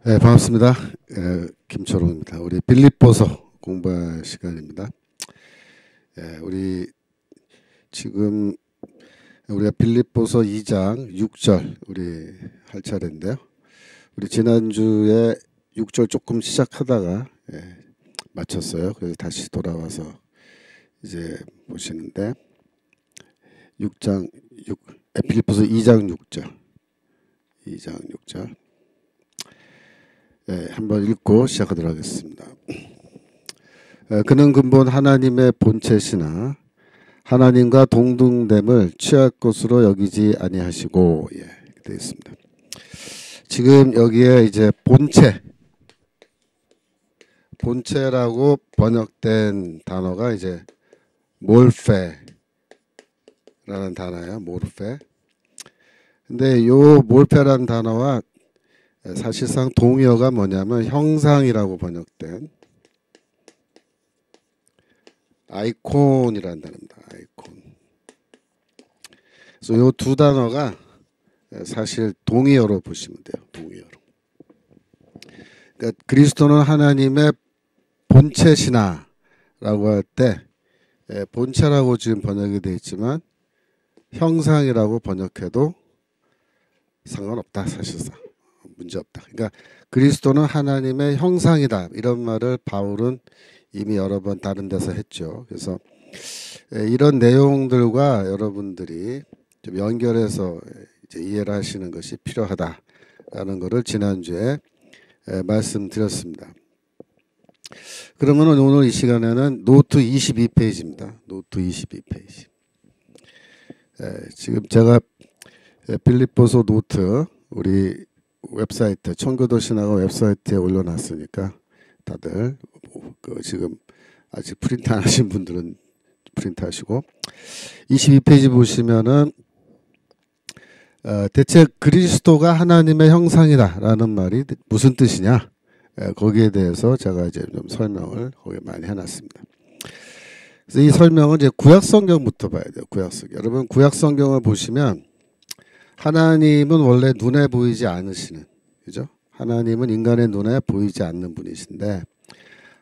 네, 반갑습니다. 김초롱입니다. 우리 빌립보서 공부할 시간입니다. 우리 지금 우리가 빌립보서 2장 6절 우리 할 차례인데요. 우리 지난주에 6절 조금 시작하다가 마쳤어요. 그래서 다시 돌아와서 이제 보시는데 6장 6 빌립보서 2장 6절 2장 6절 한번 읽고 시작하도록 하겠습니다. 그는 근본 하나님의 본체시나 하나님과 동등됨을 취할 것으로 여기지 아니하시고 되어 있습니다. 지금 여기에 이제 본체라고 번역된 단어가 이제 몰페라는 단어예요. 몰페. 근데 요 몰페라는 단어와 사실상 동의어가 뭐냐면 형상이라고 번역된 아이콘이라는 단어입니다. 아이콘. 그래서 요 두 단어가 사실 동의어로 보시면 돼요. 동의어로. 그러니까 그리스도는 하나님의 본체시나라고 할 때 본체라고 지금 번역이 되어 있지만 형상이라고 번역해도 상관없다. 사실상. 문제없다. 그러니까 그리스도는 하나님의 형상이다. 이런 말을 바울은 이미 여러 번 다른 데서 했죠. 그래서 이런 내용들과 여러분들이 좀 연결해서 이제 이해를 하시는 것이 필요하다라는 것을 지난주에 말씀드렸습니다. 그러면 오늘 이 시간에는 노트 22페이지입니다. 노트 22페이지. 지금 제가 빌립보서 노트 우리 웹사이트 청교도 신학원 웹사이트에 올려놨으니까 다들 지금 아직 프린트 안 하신 분들은 프린트 하시고 22페이지 보시면은 대체 그리스도가 하나님의 형상이다라는 말이 무슨 뜻이냐 거기에 대해서 제가 이제 좀 설명을 거기에 많이 해놨습니다. 그래서 이 설명은 이제 구약성경부터 봐야 돼요. 구약성경. 여러분 구약성경을 보시면 하나님은 원래 눈에 보이지 않으시는, 그죠? 하나님은 인간의 눈에 보이지 않는 분이신데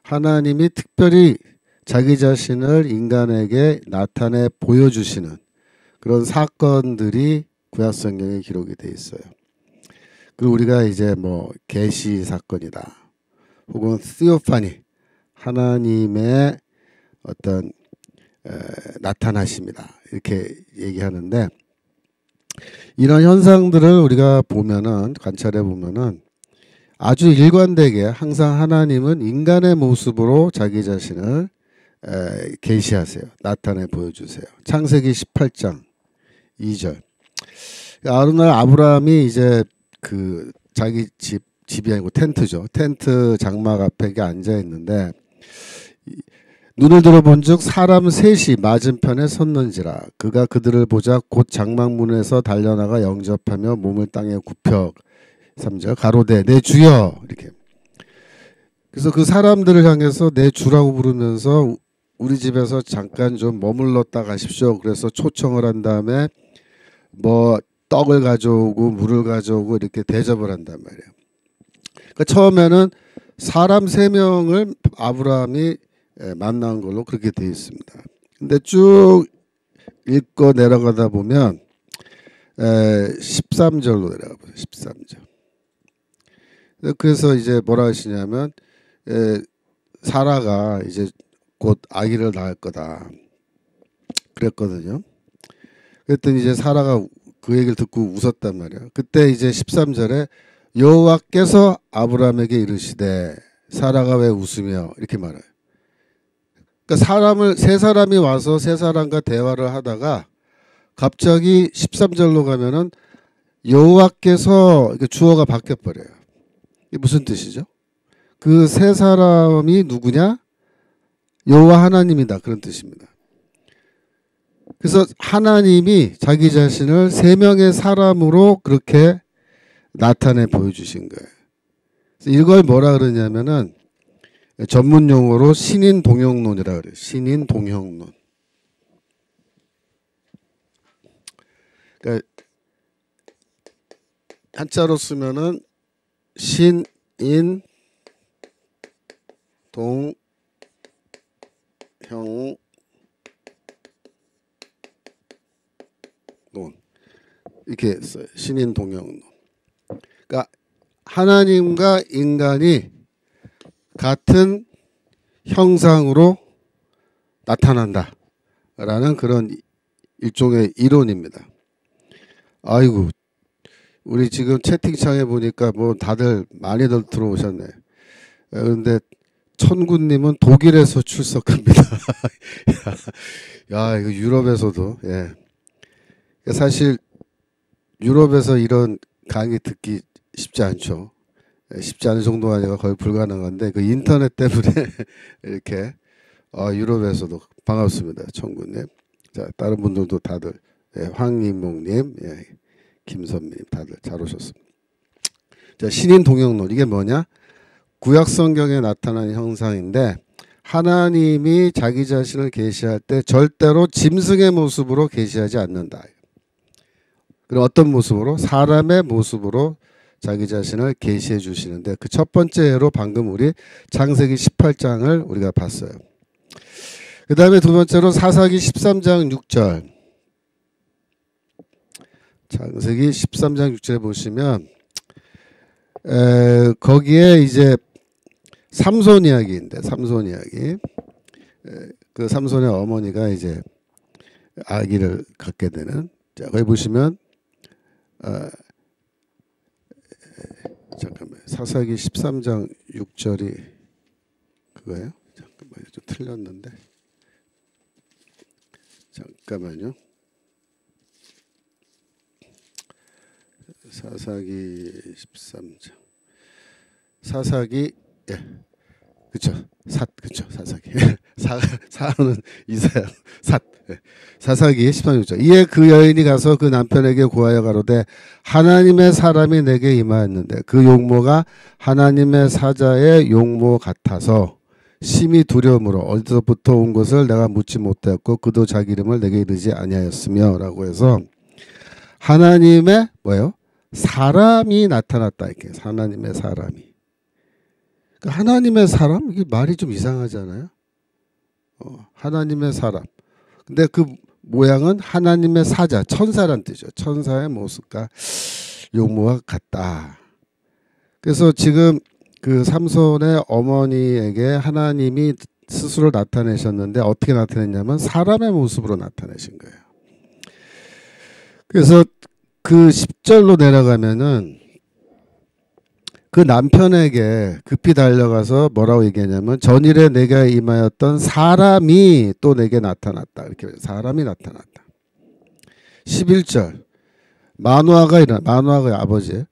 하나님이 특별히 자기 자신을 인간에게 나타내 보여주시는 그런 사건들이 구약성경에 기록이 돼 있어요. 그리고 우리가 이제 뭐 계시 사건이다, 혹은 시오파니 하나님의 어떤 나타나심이다 이렇게 얘기하는데. 이런 현상들을 우리가 보면은 관찰해 보면은 아주 일관되게 항상 하나님은 인간의 모습으로 자기 자신을 계시하세요. 나타내 보여주세요. 창세기 18장 2절. 어느 날 아브라함이 이제 그 자기 집이 아니고 텐트죠. 텐트 장막 앞에 앉아 있는데 눈을 들어본즉 사람 셋이 맞은편에 섰는지라 그가 그들을 보자 곧 장막문에서 달려나가 영접하며 몸을 땅에 굽혀 3절 가로되 내 주여 이렇게. 그래서 그 사람들을 향해서 내 주라고 부르면서 우리 집에서 잠깐 좀 머물렀다 가십시오. 그래서 초청을 한 다음에 뭐 떡을 가져오고 물을 가져오고 이렇게 대접을 한단 말이에요. 그러니까 처음에는 사람 3명을 아브라함이 만난 걸로 그렇게 되어 있습니다. 근데 쭉 읽고 내려가다 보면 13절로 내려가 보세요. 13절. 그래서 이제 뭐라 하시냐면 사라가 이제 곧 아기를 낳을 거다 그랬거든요. 그랬더니 이제 사라가 그 얘기를 듣고 웃었단 말이에요. 그때 이제 13절에 여호와께서 아브라함에게 이르시되 사라가 왜 웃으며 이렇게 말해요. 그러니까 세 사람이 와서 세 사람과 대화를 하다가 갑자기 13절로 가면은 여호와께서 이렇게 주어가 바뀌어 버려요. 이게 무슨 뜻이죠? 그 세 사람이 누구냐? 여호와 하나님이다 그런 뜻입니다. 그래서 하나님이 자기 자신을 3명의 사람으로 그렇게 나타내 보여주신 거예요. 그래서 이걸 뭐라 그러냐면은 전문 용어로 신인 동형론이라고 그래요. 신인 동형론. 그러니까 한자로 쓰면은 신 동형론. 이렇게 써요. 신인동형론. 그러니까 하나님과 인간이 같은 형상으로 나타난다라는 그런 일종의 이론입니다. 아이고, 우리 지금 채팅창에 보니까 뭐 다들 많이들 들어오셨네. 그런데 천구님은 독일에서 출석합니다. 야, 이거 유럽에서도, 예. 사실 유럽에서 이런 강의 듣기 쉽지 않죠. 쉽지 않은 정도가 아니라 거의 불가능한데 그 인터넷 때문에 이렇게 유럽에서도 반갑습니다. 천구님. 자, 다른 분들도 다들, 예, 황인목님, 예, 김선미님 다들 잘 오셨습니다. 자, 신인동형론, 이게 뭐냐? 구약 성경에 나타난 형상인데 하나님이 자기 자신을 계시할 때 절대로 짐승의 모습으로 계시하지 않는다. 그럼 어떤 모습으로? 사람의 모습으로 자기 자신을 계시해 주시는데 그 첫 번째 예로 방금 우리 창세기 18장을 우리가 봤어요. 그 다음에 두 번째로 사사기 13장 6절. 창세기 13장 6절에 보시면 거기에 이제 삼손 이야기인데, 삼손 이야기. 그 삼손의 어머니가 이제 아기를 갖게 되는. 자, 거기 보시면 잠깐만, 사사기 13장 6절이 그거예요? 잠깐만요, 좀 틀렸는데. 잠깐만요. 사사기 13장. 사사기, 예, 그쵸. 그쵸. 사사기. 사는 이사야. 예. 사사기 13장. 이에 그 여인이 가서 그 남편에게 구하여 가로되 하나님의 사람이 내게 임하였는데 그 용모가 하나님의 사자의 용모 같아서 심히 두려움으로 어디서부터 온 것을 내가 묻지 못하였고 그도 자기 이름을 내게 이르지 아니하였으며 라고 해서 하나님의 뭐예요? 사람이 나타났다. 이렇게 하나님의 사람이. 그러니까 하나님의 사람? 이게 말이 좀 이상하잖아요. 하나님의 사람. 근데 그 모양은 하나님의 사자, 천사란 뜻이죠. 천사의 모습과 용모가 같다. 그래서 지금 그 삼손의 어머니에게 하나님이 스스로 나타내셨는데 어떻게 나타냈냐면 사람의 모습으로 나타내신 거예요. 그래서 그 10절로 내려가면은 그 남편에게 급히 달려가서 뭐라고 얘기하냐면 전일에 내가 임하였던 사람이 또 내게 나타났다. 이렇게 사람이 나타났다. 11절 마노아가 아버지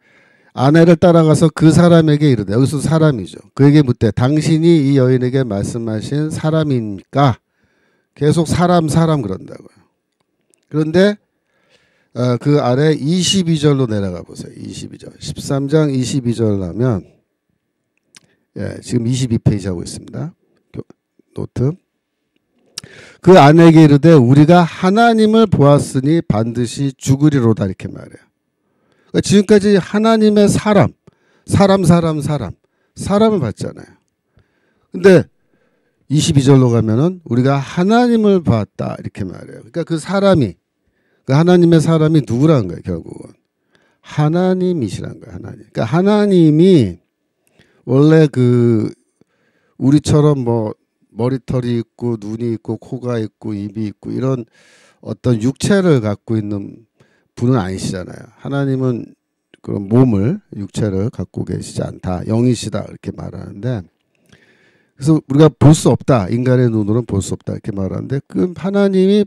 아내를 따라가서 그 사람에게 이르되, 여기서 사람이죠. 그에게 묻되 당신이 이 여인에게 말씀하신 사람입니까? 계속 사람 그런다고요. 그런데 그 아래 22절로 내려가 보세요. 22절. 13장 22절 하면, 예, 지금 22페이지 하고 있습니다. 노트. 그 아내에게 이르되 우리가 하나님을 보았으니 반드시 죽으리로다. 이렇게 말해요. 그러니까 지금까지 하나님의 사람을 봤잖아요. 근데 22절로 가면은 우리가 하나님을 봤다. 이렇게 말해요. 그러니까 그 사람이, 그 하나님의 사람이 누구라는 거예요, 결국은. 하나님이시라는 거예요, 하나님. 그러니까 하나님이 원래 그 우리처럼 뭐 머리털이 있고 눈이 있고 코가 있고 입이 있고 이런 어떤 육체를 갖고 있는 분은 아니시잖아요. 하나님은 그런 몸을, 육체를 갖고 계시지 않다. 영이시다. 이렇게 말하는데, 그래서 우리가 볼 수 없다. 인간의 눈으로는 볼 수 없다. 이렇게 말하는데, 그 하나님이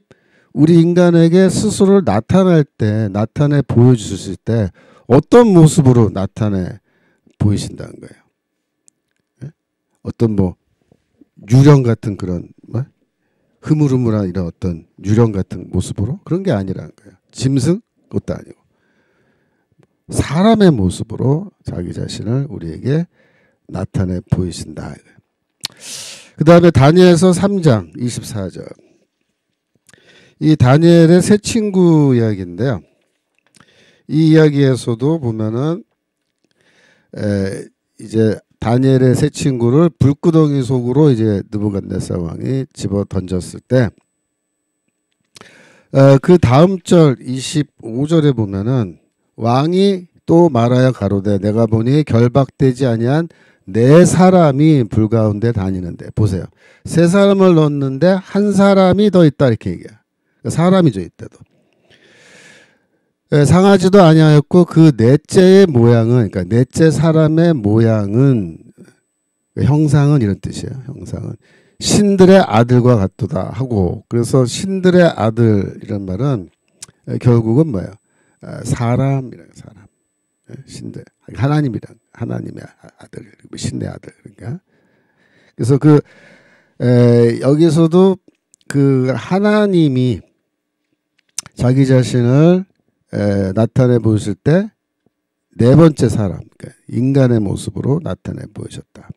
우리 인간에게 스스로를 나타내 보여주실 때 어떤 모습으로 나타내 보이신다는 거예요. 네? 어떤 뭐 유령 같은 그런 뭐 흐물흐물한 이런 어떤 유령 같은 모습으로? 그런 게 아니라는 거예요. 짐승? 그것도 아니고 사람의 모습으로 자기 자신을 우리에게 나타내 보이신다. 그 다음에 다니엘서 3장 24절. 이 다니엘의 세 친구 이야기인데요. 이 이야기에서도 보면은 이제 다니엘의 세 친구를 불구덩이 속으로 이제 느부갓네살 왕이 집어 던졌을 때 그 다음 절 25절에 보면은 왕이 또 말하여 가로되 내가 보니 결박되지 아니한 네 사람이 불 가운데 다니는데 보세요. 세 사람을 넣었는데 한 사람이 더 있다 이렇게 얘기해요. 사람이죠 이때도. 상하지도 아니하였고 그 넷째의 모양은 그러니까 넷째 사람의 모양은 형상은 이런 뜻이에요. 형상은 신들의 아들과 같도다 하고 그래서 신들의 아들 이런 말은 결국은 뭐예요? 사람이라는 사람. 신들 하나님이란 하나님의 아들 신의 아들 그러니까 그래서 그 여기서도 그 하나님이 자기 자신을 나타내 보이실 때 네 번째 사람 그러니까 인간의 모습으로 나타내 보이셨다.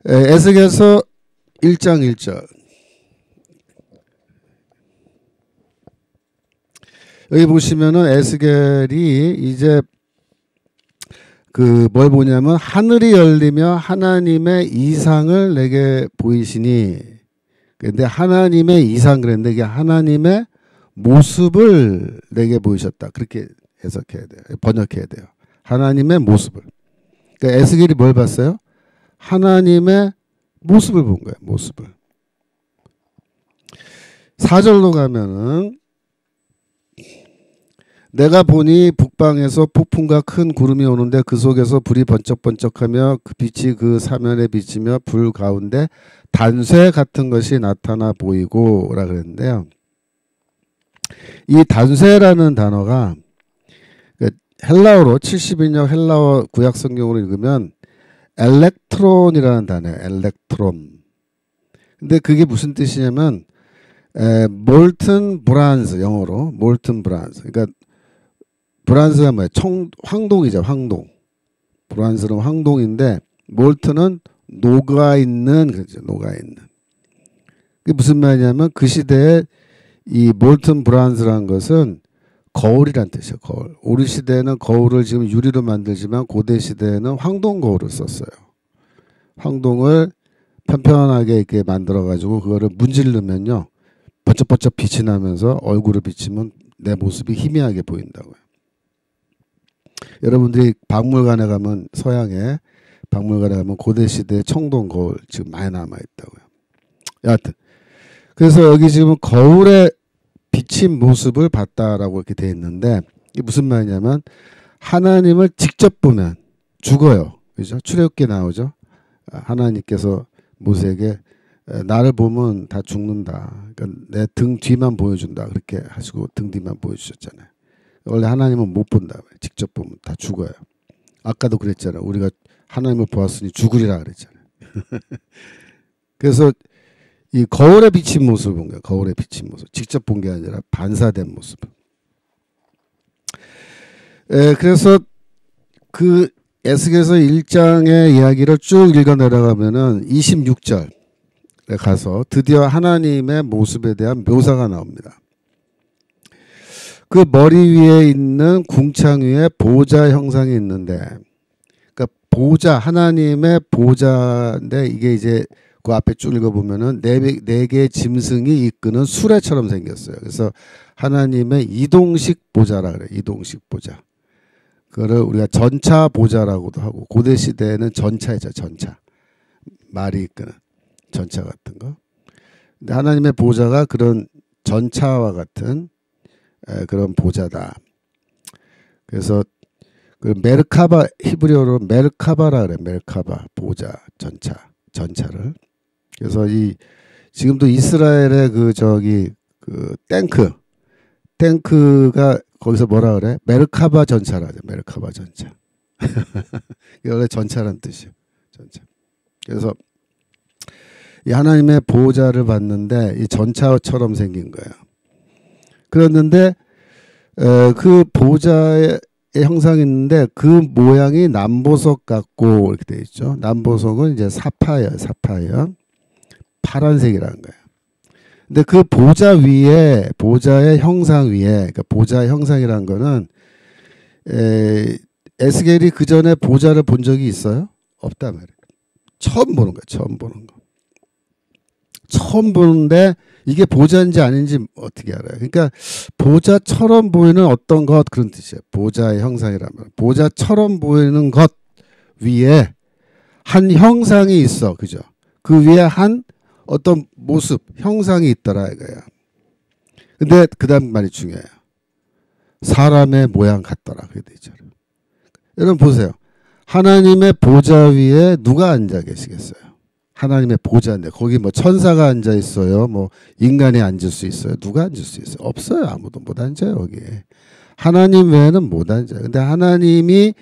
에스겔서 1장 1절 여기 보시면은 에스겔이 이제 그 뭘 보냐면 하늘이 열리며 하나님의 이상을 내게 보이시니 근데 하나님의 이상 그랬는데 이게 하나님의 모습을 내게 보이셨다 그렇게 해석해야 돼요. 번역해야 돼요. 하나님의 모습을. 그러니까 에스겔이 뭘 봤어요? 하나님의 모습을 본 거예요. 모습을. 4절로 가면은 내가 보니 북방에서 폭풍과 큰 구름이 오는데 그 속에서 불이 번쩍번쩍하며 그 빛이 그 사면에 비치며 불 가운데 단쇠 같은 것이 나타나 보이고 라 그랬는데요. 이 단쇠라는 단어가 헬라어로 72년 헬라어 구약 성경으로 읽으면 엘렉트론이라는 단어예요. 엘렉트론. 근데 그게 무슨 뜻이냐면 몰튼 브란즈 영어로 몰튼 브란즈. 그러니까 브란즈가 뭐예요? 황동이죠. 황동. 브란즈는 황동인데 몰트는 녹아있는 그렇죠. 녹아있는. 그게 무슨 말이냐면 그 시대에 이 몰튼 브란즈라는 것은 거울이란 뜻이에요. 거울. 우리 시대에는 거울을 지금 유리로 만들지만 고대 시대에는 황동 거울을 썼어요. 황동을 편편하게 이렇게 만들어 가지고 그거를 문지르면요. 번쩍번쩍 빛이 나면서 얼굴을 비치면 내 모습이 희미하게 보인다고요. 여러분들이 박물관에 가면 서양에 박물관에 가면 고대 시대 청동 거울 지금 많이 남아 있다고요. 여하튼 그래서 여기 지금 거울에 비친 모습을 봤다라고 이렇게 돼 있는데 이게 무슨 말이냐면 하나님을 직접 보면 죽어요. 그죠? 출애굽기에 나오죠. 하나님께서 모세에게 나를 보면 다 죽는다. 그러니까 내 등 뒤만 보여준다. 그렇게 하시고 등 뒤만 보여주셨잖아요. 원래 하나님은 못 본다. 직접 보면 다 죽어요. 아까도 그랬잖아요. 우리가 하나님을 보았으니 죽으리라 그랬잖아요. 그래서 이 거울에 비친 모습을 본 거예요. 거울에 비친 모습. 직접 본 게 아니라 반사된 모습. 그래서 그 에스겔서 1장의 이야기를 쭉 읽어 내려가면은 26절에 가서 드디어 하나님의 모습에 대한 묘사가 나옵니다. 그 머리 위에 있는 궁창 위에 보좌 형상이 있는데, 그러니까 보좌, 하나님의 보좌인데 이게 이제 그 앞에 쭉 읽어보면은 네 개의 짐승이 이끄는 수레처럼 생겼어요. 그래서 하나님의 이동식 보좌라 그래요. 이동식 보좌. 그거를 우리가 전차 보좌라고도 하고 고대 시대에는 전차이죠. 전차. 말이 이끄는 전차 같은 거. 근데 하나님의 보좌가 그런 전차와 같은 그런 보좌다. 그래서 그 메르카바 히브리어로 메르카바라 그래. 메르카바 보좌 전차 전차를. 그래서 이 지금도 이스라엘의 그 탱크가 거기서 뭐라 그래? 메르카바 전차라죠. 메르카바 전차. 이게 원래 전차란 뜻이에요. 전차. 그래서 이 하나님의 보호자를 봤는데 이 전차처럼 생긴 거예요. 그랬는데 그 보호자의 형상이 있는데 그 모양이 남보석 같고 이렇게 돼 있죠. 남보석은 이제 사파이어 파란색이라는 거예요. 근데 그 보좌 위에 보좌의 형상 위에 그러니까 보좌의 형상이라는 거는 에스겔이 그 전에 보좌를 본 적이 있어요? 없단 말이에요. 처음 보는 거야. 처음 보는 거. 처음 보는데 이게 보좌인지 아닌지 어떻게 알아요? 그러니까 보좌처럼 보이는 어떤 것 그런 뜻이에요. 보좌의 형상이라면 보좌처럼 보이는 것 위에 한 형상이 있어. 그죠? 그 위에 한 어떤 모습, 형상이 있더라 이거야. 근데 그다음 말이 중요해요. 사람의 모양 같더라. 그게 되죠. 여러분 보세요. 하나님의 보좌 위에 누가 앉아 계시겠어요? 하나님의 보좌인데 거기 뭐 천사가 앉아 있어요. 뭐 인간이 앉을 수 있어요. 누가 앉을 수 있어요? 없어요. 아무도 못 앉아요. 거기에. 하나님 외에는 못 앉아요. 근데 하나님이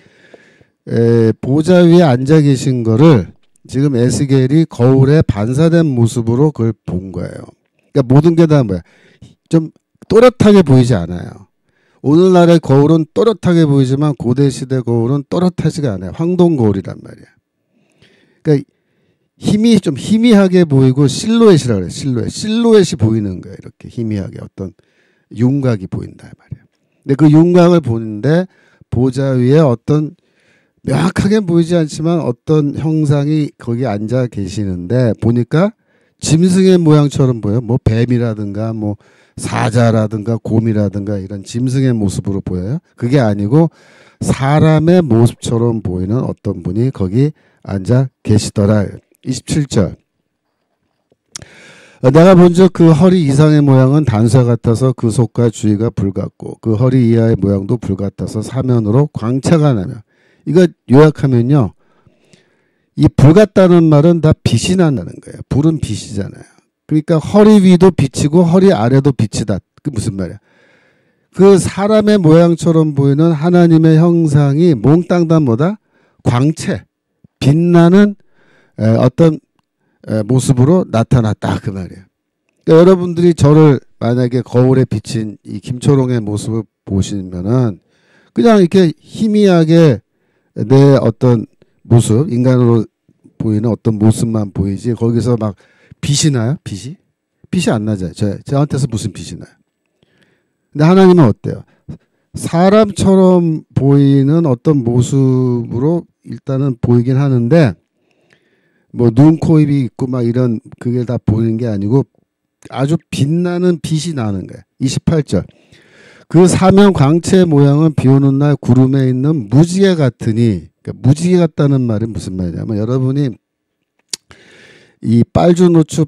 보좌 위에 앉아 계신 거를 지금 에스겔이 거울에 반사된 모습으로 그걸 본 거예요. 그러니까 모든 게 다 뭐야? 좀 또렷하게 보이지 않아요. 오늘날의 거울은 또렷하게 보이지만 고대 시대 거울은 또렷하지가 않아요. 황동 거울이란 말이야. 그러니까 힘이 좀 희미하게 보이고 실루엣이라 그래요. 실루엣이 보이는 거예요. 이렇게 희미하게 어떤 윤곽이 보인다 말이에요. 근데 그 윤곽을 보는데 보좌 위에 어떤 명확하게 보이지 않지만 어떤 형상이 거기 앉아 계시는데 보니까 짐승의 모양처럼 보여요. 뭐 뱀이라든가 뭐 사자라든가 곰이라든가 이런 짐승의 모습으로 보여요. 그게 아니고 사람의 모습처럼 보이는 어떤 분이 거기 앉아 계시더라. 27절. 내가 본즉 그 허리 이상의 모양은 단서 같아서 그 속과 주위가 불같고 그 허리 이하의 모양도 불같아서 사면으로 광채가 나며. 이거 요약하면요. 이 불같다는 말은 다 빛이 난다는 거예요. 불은 빛이잖아요. 그러니까 허리 위도 빛이고 허리 아래도 빛이다. 그 무슨 말이야? 그 사람의 모양처럼 보이는 하나님의 형상이 몽땅 다 뭐다? 광채, 빛나는 어떤 모습으로 나타났다. 그 말이에요. 그러니까 여러분들이 저를 만약에 거울에 비친 이 김초롱의 모습을 보시면은 그냥 이렇게 희미하게 내 어떤 모습, 인간으로 보이는 어떤 모습만 보이지 거기서 막 빛이 나요? 빛이 안 나잖아요. 저한테서 무슨 빛이 나요? 근데 하나님은 어때요? 사람처럼 보이는 어떤 모습으로 일단은 보이긴 하는데 뭐 눈, 코, 입이 있고 막 이런 그게 다 보이는 게 아니고 아주 빛나는 빛이 나는 거예요. 28절. 그 사면 광채 모양은 비 오는 날 구름에 있는 무지개 같으니, 그러니까 무지개 같다는 말이 무슨 말이냐면 여러분이 이 빨주노초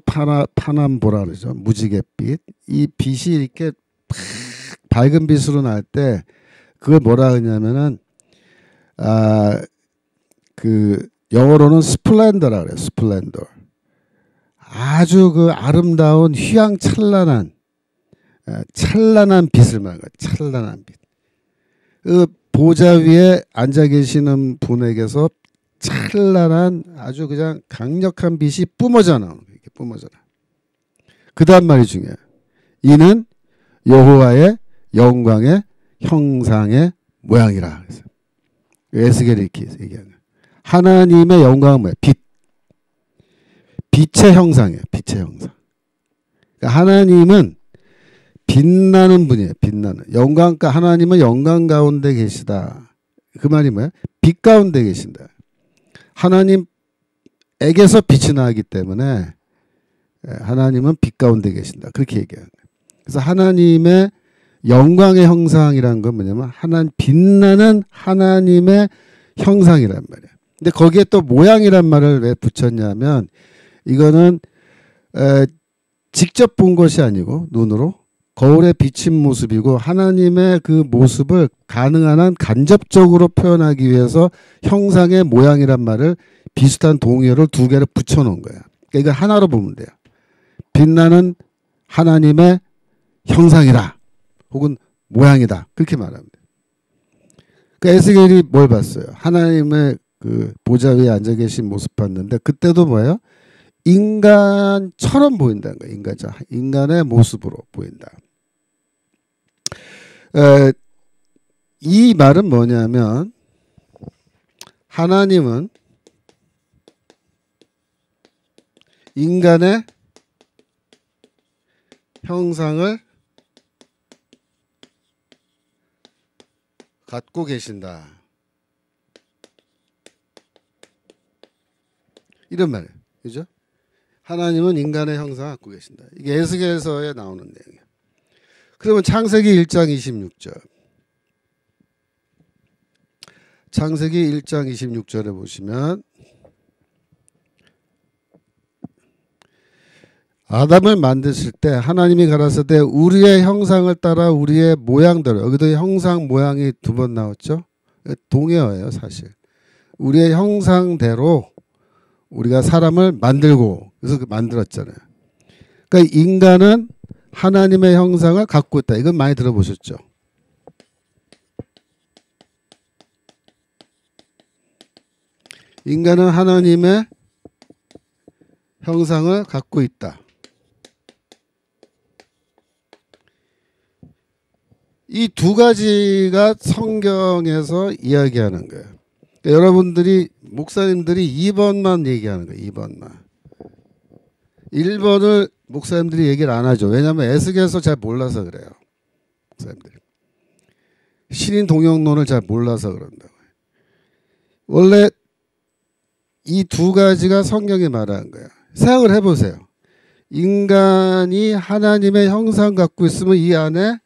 파남보라 그러죠. 무지갯빛. 이 빛이 이렇게 밝은 빛으로 날 때 그걸 뭐라 하냐면은 그 영어로는 스플렌더라 그래요. 스플렌더. 아주 그 아름다운 휘황찬란한 빛을 말해요. 찬란한 빛. 그 보좌 위에 앉아 계시는 분에게서 찬란한 아주 그냥 강력한 빛이 뿜어져 나오는 거예요. 이렇게 뿜어져 나. 그다음 말이 중요해요. 이는 여호와의 영광의 형상의 모양이라. 그래서 에스겔이 이렇게 얘기하는 거예요. 하나님의 영광은 뭐예요? 빛의 형상이에요. 빛의 형상. 그러니까 하나님은 빛나는 분이에요. 빛나는. 하나님은 영광 가운데 계시다. 그 말이 뭐예요? 빛 가운데 계신다. 하나님에게서 빛이 나기 때문에 하나님은 빛 가운데 계신다. 그렇게 얘기해요. 그래서 하나님의 영광의 형상이라는 건 뭐냐면 빛나는 하나님의 형상이란 말이에요. 근데 거기에 또 모양이란 말을 왜 붙였냐면 이거는 직접 본 것이 아니고 눈으로 거울에 비친 모습이고 하나님의 그 모습을 가능한 한 간접적으로 표현하기 위해서 형상의 모양이란 말을 비슷한 동의어를 두 개를 붙여놓은 거야. 그러니까 이거 하나로 보면 돼요. 빛나는 하나님의 형상이다. 혹은 모양이다. 그렇게 말하면 돼요. 그러니까 에스겔이 뭘 봤어요? 하나님의 그 보좌 위에 앉아 계신 모습 봤는데 그때도 뭐예요? 인간처럼 보인다는 거예요. 인간의 모습으로 보인다. 이 말은 뭐냐면 하나님은 인간의 형상을 갖고 계신다. 이런 말이에요. 그죠? 하나님은 인간의 형상을 갖고 계신다. 이게 에스겔서에 나오는 내용이에요. 그러면 창세기 1장 26절. 창세기 1장 26절에 보시면 아담을 만드실 때 하나님이 가라사대 우리의 형상을 따라 우리의 모양대로, 여기도 형상 모양이 두 번 나왔죠. 동의어예요 사실. 우리의 형상대로 우리가 사람을 만들고, 그래서 만들었잖아요. 그러니까 인간은 하나님의 형상을 갖고 있다. 이건 많이 들어보셨죠. 인간은 하나님의 형상을 갖고 있다. 이 두 가지가 성경에서 이야기하는 거예요. 그러니까 여러분들이 목사님들이 2번만 얘기하는 거예요. 2번만. 1번을 목사님들이 얘기를 안 하죠. 왜냐하면 에스겔서 잘 몰라서 그래요. 목사님들이. 신인 동영론을 잘 몰라서 그런다고요. 원래 이 두 가지가 성경이 말하는 거예요. 생각을 해보세요. 인간이 하나님의 형상 갖고 있으면 이 안에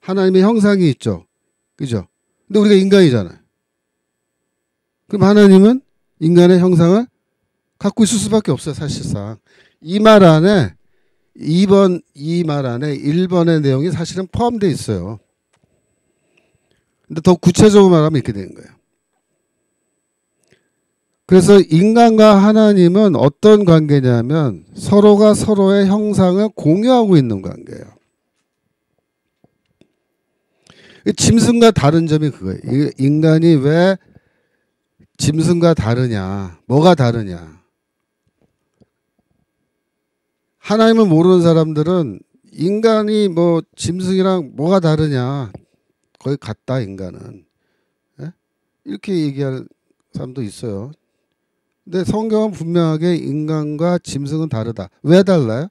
하나님의 형상이 있죠. 그죠? 근데 우리가 인간이잖아요. 그럼 하나님은 인간의 형상을 갖고 있을 수밖에 없어요. 사실상. 이 말 안에 2번 이 말 안에 1번의 내용이 사실은 포함되어 있어요. 근데 더 구체적으로 말하면 이렇게 되는 거예요. 그래서 인간과 하나님은 어떤 관계냐면 서로가 서로의 형상을 공유하고 있는 관계예요. 짐승과 다른 점이 그거예요. 인간이 왜 짐승과 다르냐? 뭐가 다르냐? 하나님을 모르는 사람들은 인간이 뭐 짐승이랑 뭐가 다르냐? 거의 같다 인간은. 예? 이렇게 얘기하는 사람도 있어요. 근데 성경은 분명하게 인간과 짐승은 다르다. 왜 달라요?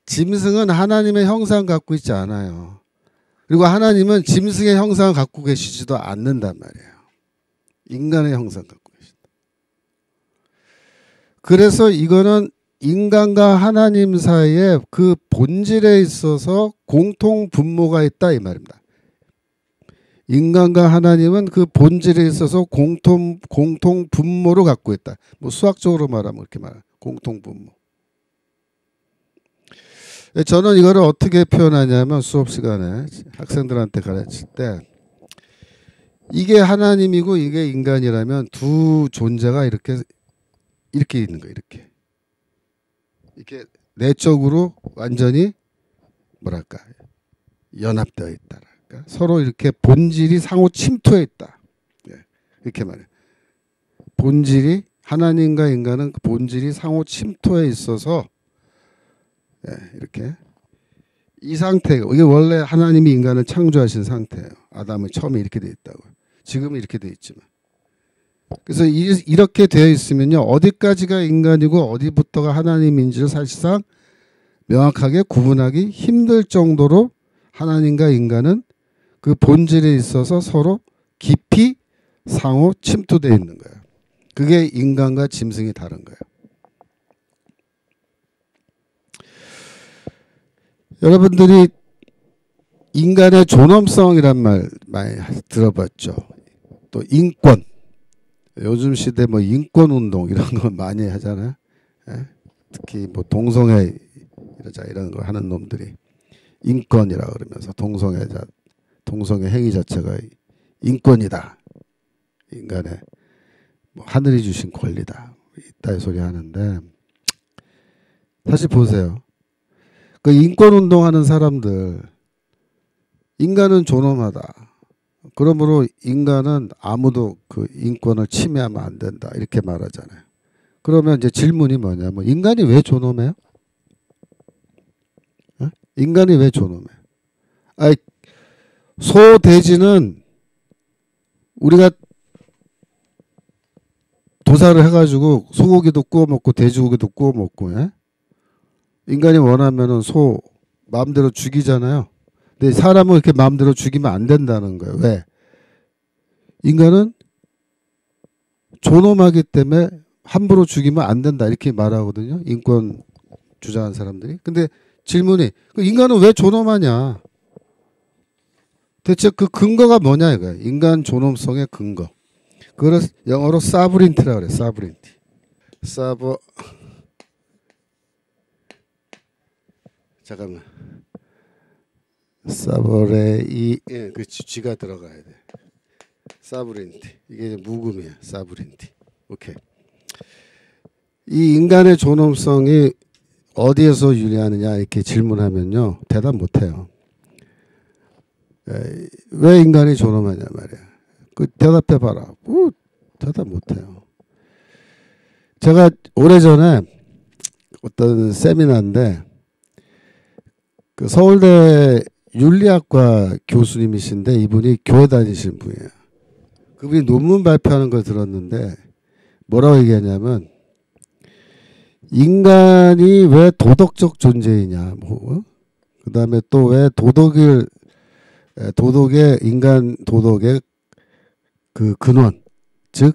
짐승은 하나님의 형상 갖고 있지 않아요. 그리고 하나님은 짐승의 형상을 갖고 계시지도 않는단 말이에요. 인간의 형상 갖고 계신다. 그래서 이거는 인간과 하나님 사이에 그 본질에 있어서 공통 분모가 있다 이 말입니다. 인간과 하나님은 그 본질에 있어서 공통 분모를 갖고 있다. 뭐 수학적으로 말하면 이렇게 말해요. 공통 분모. 저는 이거를 어떻게 표현하냐면 수업 시간에 학생들한테 가르칠 때 이게 하나님이고 이게 인간이라면 두 존재가 이렇게 있는 거예요. 이렇게 내적으로 완전히 뭐랄까 연합되어 있다. 그러니까 서로 이렇게 본질이 상호 침투해 있다. 이렇게 말해요. 본질이 하나님과 인간은 그 본질이 상호 침투해 있어서 이렇게 이 상태가 이게 원래 하나님이 인간을 창조하신 상태예요. 아담은 처음에 이렇게 돼 있다고요. 지금은 이렇게 돼 있지만. 그래서 이렇게 되어 있으면요. 어디까지가 인간이고 어디부터가 하나님인지를 사실상 명확하게 구분하기 힘들 정도로 하나님과 인간은 그 본질에 있어서 서로 깊이 상호 침투되어 있는 거예요. 그게 인간과 짐승이 다른 거예요. 여러분들이 인간의 존엄성이란 말 많이 들어봤죠. 또 인권. 요즘 시대 뭐 인권 운동 이런 거 많이 하잖아요. 특히 뭐 동성애 이런 거 하는 놈들이 인권이라 그러면서 동성애 행위 자체가 인권이다. 인간의 뭐 하늘이 주신 권리다. 이따위 소리 하는데 사실 보세요. 그 인권 운동하는 사람들 인간은 존엄하다. 그러므로 인간은 아무도 그 인권을 침해하면 안 된다. 이렇게 말하잖아요. 그러면 이제 질문이 뭐냐면 인간이 왜 존엄해요? 인간이 왜 존엄해요? 소, 돼지는 우리가 도살을 해가지고 소고기도 구워 먹고 돼지고기도 구워 먹고 인간이 원하면은 소 마음대로 죽이잖아요. 근데 사람은 이렇게 마음대로 죽이면 안 된다는 거예요. 왜? 인간은 존엄하기 때문에 함부로 죽이면 안 된다 이렇게 말하거든요. 인권 주장하는 사람들이. 근데 질문이 그 인간은 왜 존엄하냐? 대체 그 근거가 뭐냐 이거야. 인간 존엄성의 근거. 그걸 영어로 사브린티라 그래. 사브린티. 잠깐만. 사버레이 그 쥐가 들어가야 돼. 사브린티. 이게 묵음이야. 사브린티. 오케이. 이 인간의 존엄성이 어디에서 유리하느냐 이렇게 질문하면요. 대답 못 해요. 왜 인간이 존엄하냐 말이야. 그 대답해 봐라. 대답 못 해요. 제가 오래전에 어떤 세미나인데 그 서울대 윤리학과 교수님이신데 이분이 교회 다니시는 분이에요. 그분이 논문 발표하는 걸 들었는데 뭐라고 얘기하냐면 인간이 왜 도덕적 존재이냐, 그 다음에 또 왜 인간 도덕의 그 근원, 즉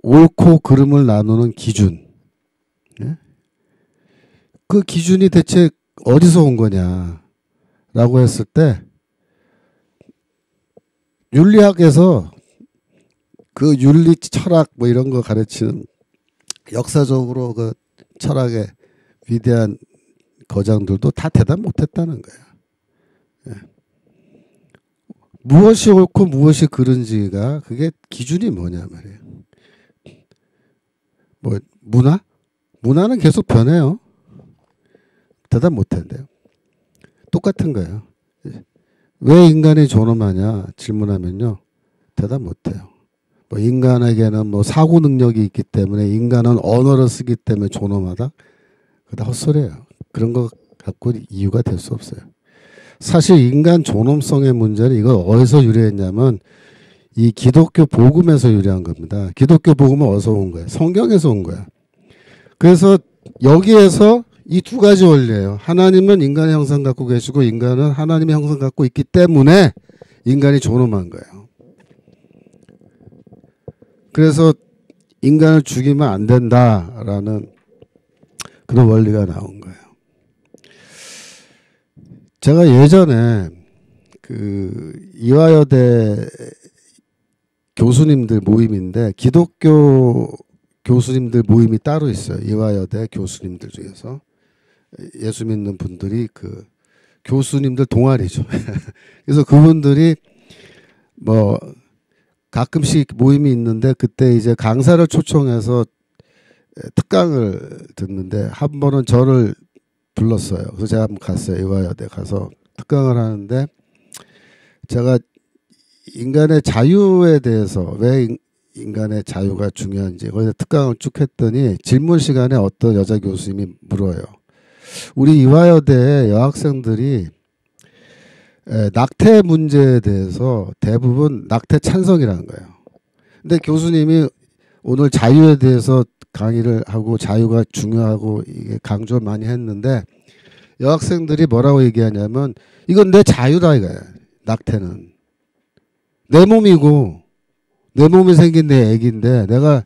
옳고 그름을 나누는 기준, 그 기준이 대체 어디서 온 거냐라고 했을 때 윤리학에서 그 윤리 철학 뭐 이런 거 가르치는 역사적으로 그 철학의 위대한 거장들도 다 대답 못했다는 거야. 무엇이 옳고 무엇이 그른지가 그게 기준이 뭐냐 말이에요. 뭐 문화는 계속 변해요. 대답 못한대요. 똑같은 거예요. 왜 인간이 존엄하냐 질문하면요. 대답 못해요. 뭐 인간에게는 뭐 사고 능력이 있기 때문에 인간은 언어를 쓰기 때문에 존엄하다? 그다 헛소리예요. 그런 거 갖고 이유가 될 수 없어요. 사실 인간 존엄성의 문제는 이걸 어디서 유래했냐면 이 기독교 복음에서 유래한 겁니다. 기독교 복음은 어디서 온 거예요? 성경에서 온 거야. 그래서 여기에서 이 두 가지 원리예요. 하나님은 인간의 형상 갖고 계시고 인간은 하나님의 형상 갖고 있기 때문에 인간이 존엄한 거예요. 그래서 인간을 죽이면 안 된다라는 그런 원리가 나온 거예요. 제가 예전에 그 이화여대 교수님들 모임인데 기독교 교수님들 모임이 따로 있어요. 이화여대 교수님들 중에서 예수 믿는 분들이 그 교수님들 동아리죠. 그래서 그분들이 뭐 가끔씩 모임이 있는데 그때 이제 강사를 초청해서 특강을 듣는데 한 번은 저를 불렀어요. 그래서 제가 한번 갔어요. 이화여대 가서 특강을 하는데 제가 인간의 자유에 대해서 왜 인간의 자유가 중요한지 거기서 특강을 쭉 했더니 질문 시간에 어떤 여자 교수님이 물어요. 우리 이화여대 여학생들이 낙태 문제에 대해서 대부분 낙태 찬성이라는 거예요. 근데 교수님이 오늘 자유에 대해서 강의를 하고 자유가 중요하고 이게 강조를 많이 했는데 여학생들이 뭐라고 얘기하냐면 이건 내 자유다 이거야. 낙태는 내 몸이고 내 몸에 생긴 내 애기인데 내가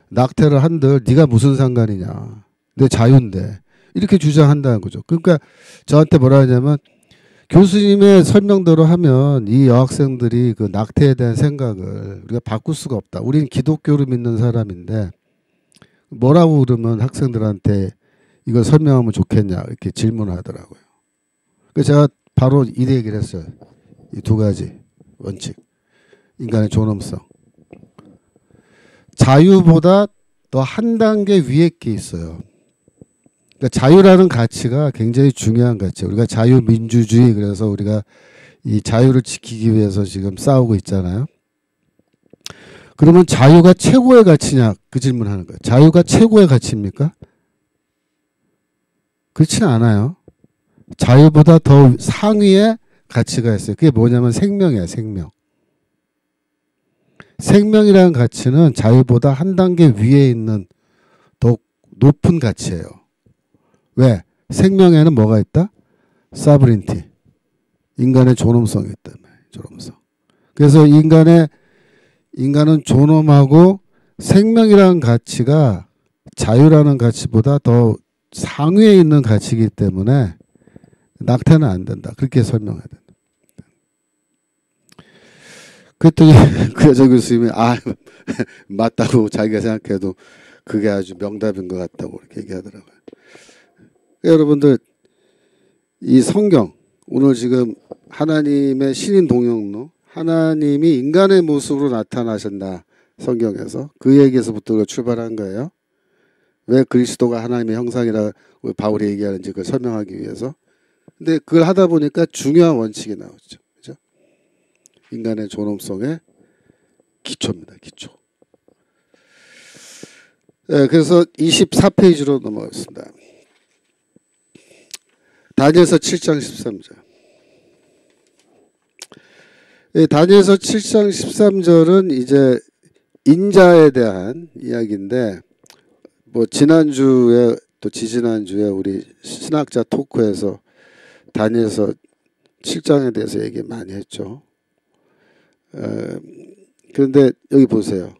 낙태를 한들 네가 무슨 상관이냐. 내 자유인데 이렇게 주장한다는 거죠. 그러니까 저한테 뭐라 하냐면 교수님의 설명대로 하면 이 여학생들이 그 낙태에 대한 생각을 우리가 바꿀 수가 없다. 우리는 기독교를 믿는 사람인데 뭐라고 그러면 학생들한테 이걸 설명하면 좋겠냐 이렇게 질문을 하더라고요. 그래서 제가 바로 이 얘기를 했어요. 이 두 가지 원칙. 인간의 존엄성. 자유보다 더 한 단계 위에 게 있어요. 그러니까 자유라는 가치가 굉장히 중요한 가치예요. 우리가 자유민주주의 그래서 우리가 이 자유를 지키기 위해서 지금 싸우고 있잖아요. 그러면 자유가 최고의 가치냐 그 질문하는 거예요. 자유가 최고의 가치입니까? 그렇지는 않아요. 자유보다 더 상위의 가치가 있어요. 그게 뭐냐면 생명이에요. 생명. 생명이라는 가치는 자유보다 한 단계 위에 있는 더 높은 가치예요. 왜? 생명에는 뭐가 있다? 사브린티. 인간의 존엄성이 있단 말이에요. 존엄성. 그래서 인간은 존엄하고 생명이라는 가치가 자유라는 가치보다 더 상위에 있는 가치이기 때문에 낙태는 안 된다. 그렇게 설명해야 된다. 그랬더니 그 여자 교수님이 맞다고 자기가 생각해도 그게 아주 명답인 것 같다고 이렇게 얘기하더라고요. 여러분들 이 성경 오늘 지금 하나님의 신인 동역로 하나님이 인간의 모습으로 나타나신다. 성경에서 그 얘기에서부터 출발한 거예요. 왜 그리스도가 하나님의 형상이라 바울이 얘기하는지 그걸 설명하기 위해서. 근데 그걸 하다 보니까 중요한 원칙이 나오죠. 그죠? 인간의 존엄성의 기초입니다. 기초. 네, 그래서 24페이지로 넘어가겠습니다. 다니엘서 7장 13절. 네, 다니엘서 7장 13절은 이제 인자에 대한 이야기인데 뭐 지난주에 또 지지난주에 우리 신학자 토크에서 다니엘서 7장에 대해서 얘기 많이 했죠. 그런데 여기 보세요.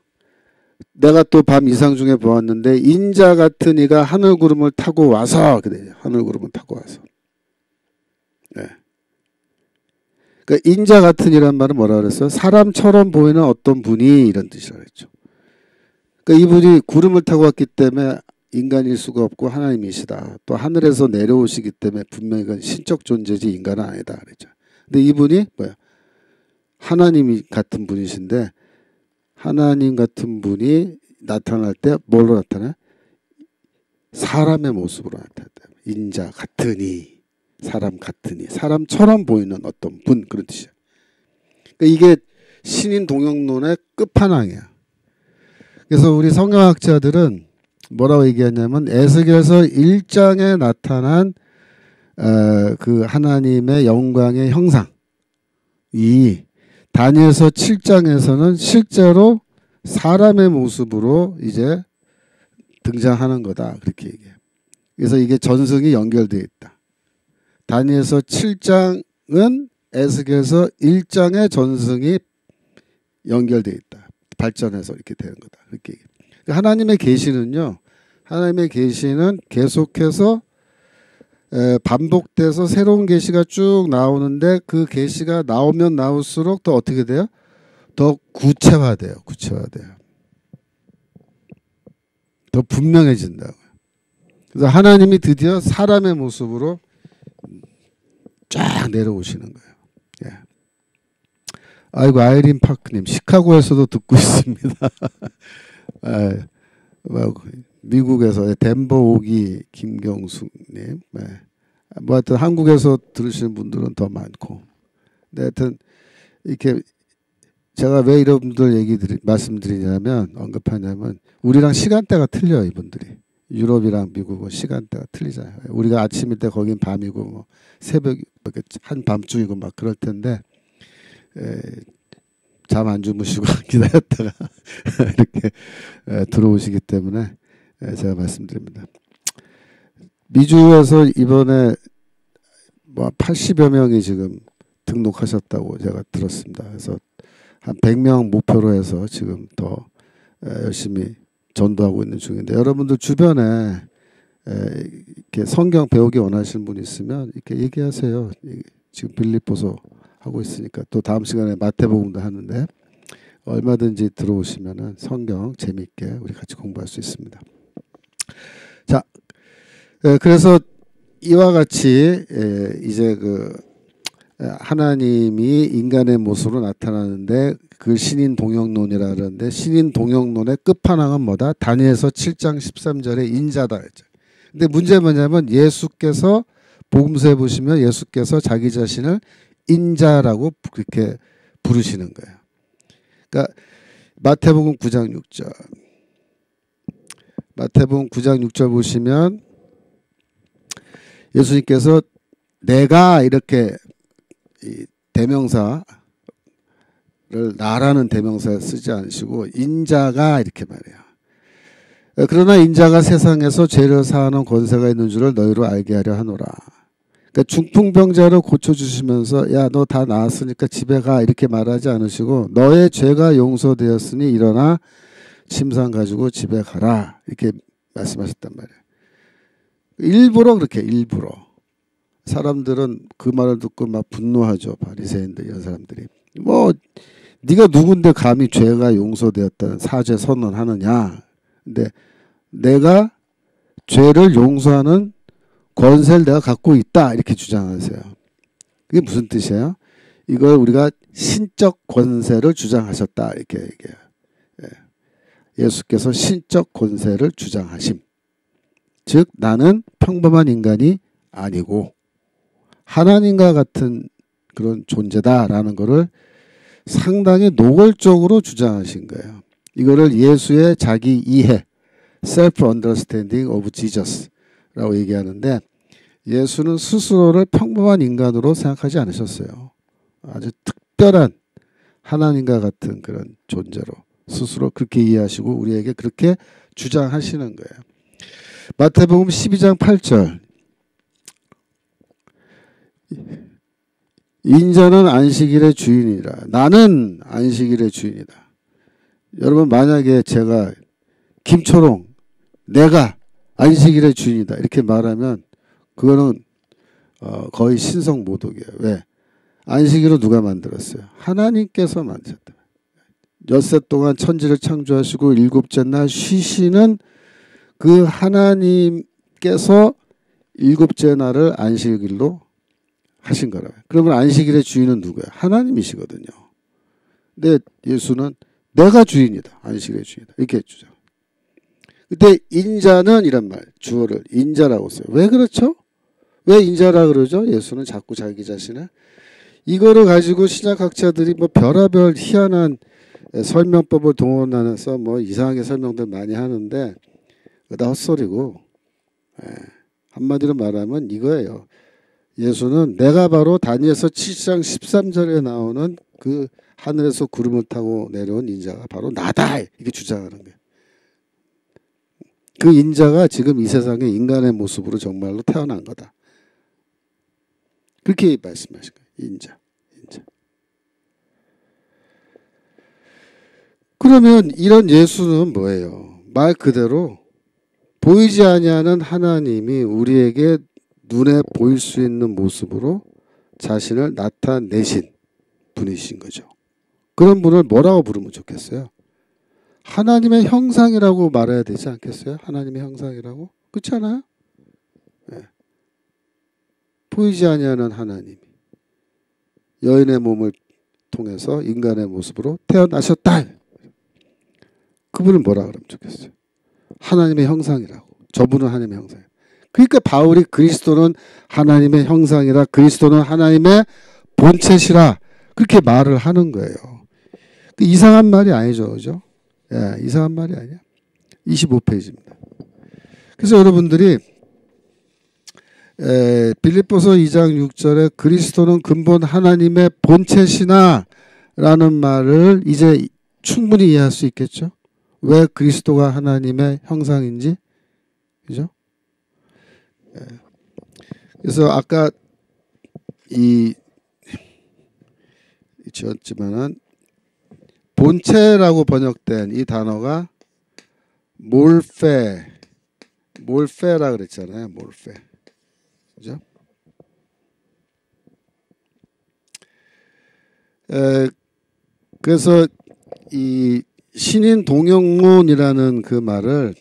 내가 또 밤 이상 중에 보았는데 인자 같은 이가 하늘 구름을 타고 와서 그래요. 하늘 구름을 타고 와서. 네. 그러니까 인자 같은 이란 말은 뭐라 그랬어요? 사람처럼 보이는 어떤 분이 이런 뜻이라고 했죠. 그러니까 이분이 구름을 타고 왔기 때문에 인간일 수가 없고 하나님이시다. 또 하늘에서 내려오시기 때문에 분명히 그건 신적 존재지 인간은 아니다 그랬죠. 근데 이분이 뭐야? 하나님 같은 분이신데 하나님 같은 분이 나타날 때 뭘로 나타나? 사람의 모습으로 나타났다. 인자 같으니 사람 같으니 사람처럼 보이는 어떤 분 그런 뜻이야. 그러니까 이게 신인 동역론의 끝판왕이야. 그래서 우리 성경학자들은 뭐라고 얘기하냐면 에스겔서 1장에 나타난 그 하나님의 영광의 형상 이 다니엘서 7장에서는 실제로 사람의 모습으로 이제 등장하는 거다 그렇게 얘기해요. 그래서 이게 전승이 연결되어 있다. 다니엘서 7장은 에스겔서 1장의 전승이 연결되어 있다. 발전해서 이렇게 되는 거다. 그렇게 얘기해요. 하나님의 계시는요. 하나님의 계시는 계속해서 반복돼서 새로운 계시가 쭉 나오는데 그 계시가 나오면 나올수록 더 어떻게 돼요? 더 구체화돼요. 구체화돼요. 더 분명해진다고요. 그래서 하나님이 드디어 사람의 모습으로 쫙 내려오시는 거예요. 예. 아이고 아이린 파크님 시카고에서도 듣고 있습니다. 미국에서 덴버 오기 김경숙님, 뭐 하여튼 한국에서 들으시는 분들은 더 많고, 근데 하여튼 이렇게 제가 왜 이런 분들 말씀드리냐면 언급하냐면 우리랑 시간대가 틀려요. 이분들이 유럽이랑 미국은 시간대가 틀리잖아요. 우리가 아침일 때 거긴 밤이고 뭐 새벽 한밤중이고 막 그럴 텐데 잠 안 주무시고 기다렸다가 이렇게 들어오시기 때문에 제가 말씀드립니다. 미주에서 이번에 뭐 80여 명이 지금 등록하셨다고 제가 들었습니다. 그래서 한 100명 목표로 해서 지금 더 열심히 전도하고 있는 중인데 여러분들 주변에 이렇게 성경 배우기 원하시는 분 있으면 이렇게 얘기하세요. 지금 빌립보서 하고 있으니까 또 다음 시간에 마태복음도 하는데 얼마든지 들어오시면은 성경 재미있게 우리 같이 공부할 수 있습니다. 자, 그래서 이와 같이 이제 그 하나님이 인간의 모습으로 나타나는데 그 신인 동역론이라 그러는데 신인 동역론의 끝판왕은 뭐다? 다니엘서 7장 13절에 인자다 했죠. 근데 문제는 뭐냐면 예수께서 복음서에 보시면 예수께서 자기 자신을 인자라고 그렇게 부르시는 거예요. 그러니까 마태복음 9장 6절. 마태복음 9장 6절 보시면 예수님께서 내가 이렇게 이 대명사를 나라는 대명사 쓰지 않으시고 인자가 이렇게 말해요. 그러나 인자가 세상에서 죄를 사하는 권세가 있는 줄을 너희로 알게 하려 하노라. 그러니까 중풍병자를 고쳐주시면서 야 너 다 나았으니까 집에 가 이렇게 말하지 않으시고 너의 죄가 용서되었으니 일어나 침상 가지고 집에 가라 이렇게 말씀하셨단 말이에요. 일부러 그렇게 일부러. 사람들은 그 말을 듣고 막 분노하죠. 바리새인들 이런 사람들이. 뭐 네가 누군데 감히 죄가 용서되었다는 사죄 선언하느냐. 근데 내가 죄를 용서하는 권세를 내가 갖고 있다 이렇게 주장하세요. 그게 무슨 뜻이에요? 이걸 우리가 신적 권세를 주장하셨다 이렇게 얘기해요. 예수께서 신적 권세를 주장하심. 즉 나는 평범한 인간이 아니고 하나님과 같은 그런 존재다라는 것을 상당히 노골적으로 주장하신 거예요. 이거를 예수의 자기 이해, self-understanding of Jesus라고 얘기하는데 예수는 스스로를 평범한 인간으로 생각하지 않으셨어요. 아주 특별한 하나님과 같은 그런 존재로 스스로 그렇게 이해하시고 우리에게 그렇게 주장하시는 거예요. 마태복음 12장 8절 인자는 안식일의 주인이라. 나는 안식일의 주인이다. 여러분 만약에 제가 김초롱 내가 안식일의 주인이다 이렇게 말하면 그거는 거의 신성모독이에요. 왜? 안식일을 누가 만들었어요? 하나님께서 만드셨다. 엿새 동안 천지를 창조하시고 일곱째 날 쉬시는 그 하나님께서 일곱째 날을 안식일로 하신 거라고요. 그러면 안식일의 주인은 누구예요? 하나님이시거든요. 근데 예수는 내가 주인이다. 안식일의 주인이다. 이렇게 주죠. 그때 인자는 이란 말, 주어를 인자라고 써요. 왜 그렇죠? 왜 인자라 그러죠? 예수는 자꾸 자기 자신을. 이거를 가지고 신약학자들이 뭐 별의별 희한한 설명법을 동원하면서 뭐 이상하게 설명들 많이 하는데 다 헛소리고 한마디로 말하면 이거예요. 예수는 내가 바로 다니엘서 7장 13절에 나오는 그 하늘에서 구름을 타고 내려온 인자가 바로 나다 이렇게 주장하는 거예요. 그 인자가 지금 이 세상에 인간의 모습으로 정말로 태어난 거다. 그렇게 말씀하신 거예요. 인자. 그러면 이런 예수는 뭐예요? 말 그대로 보이지 아니하는 하나님이 우리에게 눈에 보일 수 있는 모습으로 자신을 나타내신 분이신 거죠. 그런 분을 뭐라고 부르면 좋겠어요? 하나님의 형상이라고 말해야 되지 않겠어요? 하나님의 형상이라고? 그렇지 않아요? 네. 보이지 아니하는 하나님이 여인의 몸을 통해서 인간의 모습으로 태어나셨다. 그분을 뭐라 그러면 좋겠어요? 하나님의 형상이라고. 저분은 하나님의 형상. 그러니까 바울이 그리스도는 하나님의 형상이라 그리스도는 하나님의 본체시라 그렇게 말을 하는 거예요. 이상한 말이 아니죠. 그죠? 예, 이상한 말이 아니야. 25페이지입니다. 그래서 여러분들이 빌립보서 2장 6절에 그리스도는 근본 하나님의 본체시나 라는 말을 이제 충분히 이해할 수 있겠죠? 왜 그리스도가 하나님의 형상인지? 그죠? 그래서 아까 지었지만은 본체라고 번역된 이 단어가 몰페라 그랬잖아요. 몰페. 그죠? 그래서 이 신인 동영론이라는 그 말을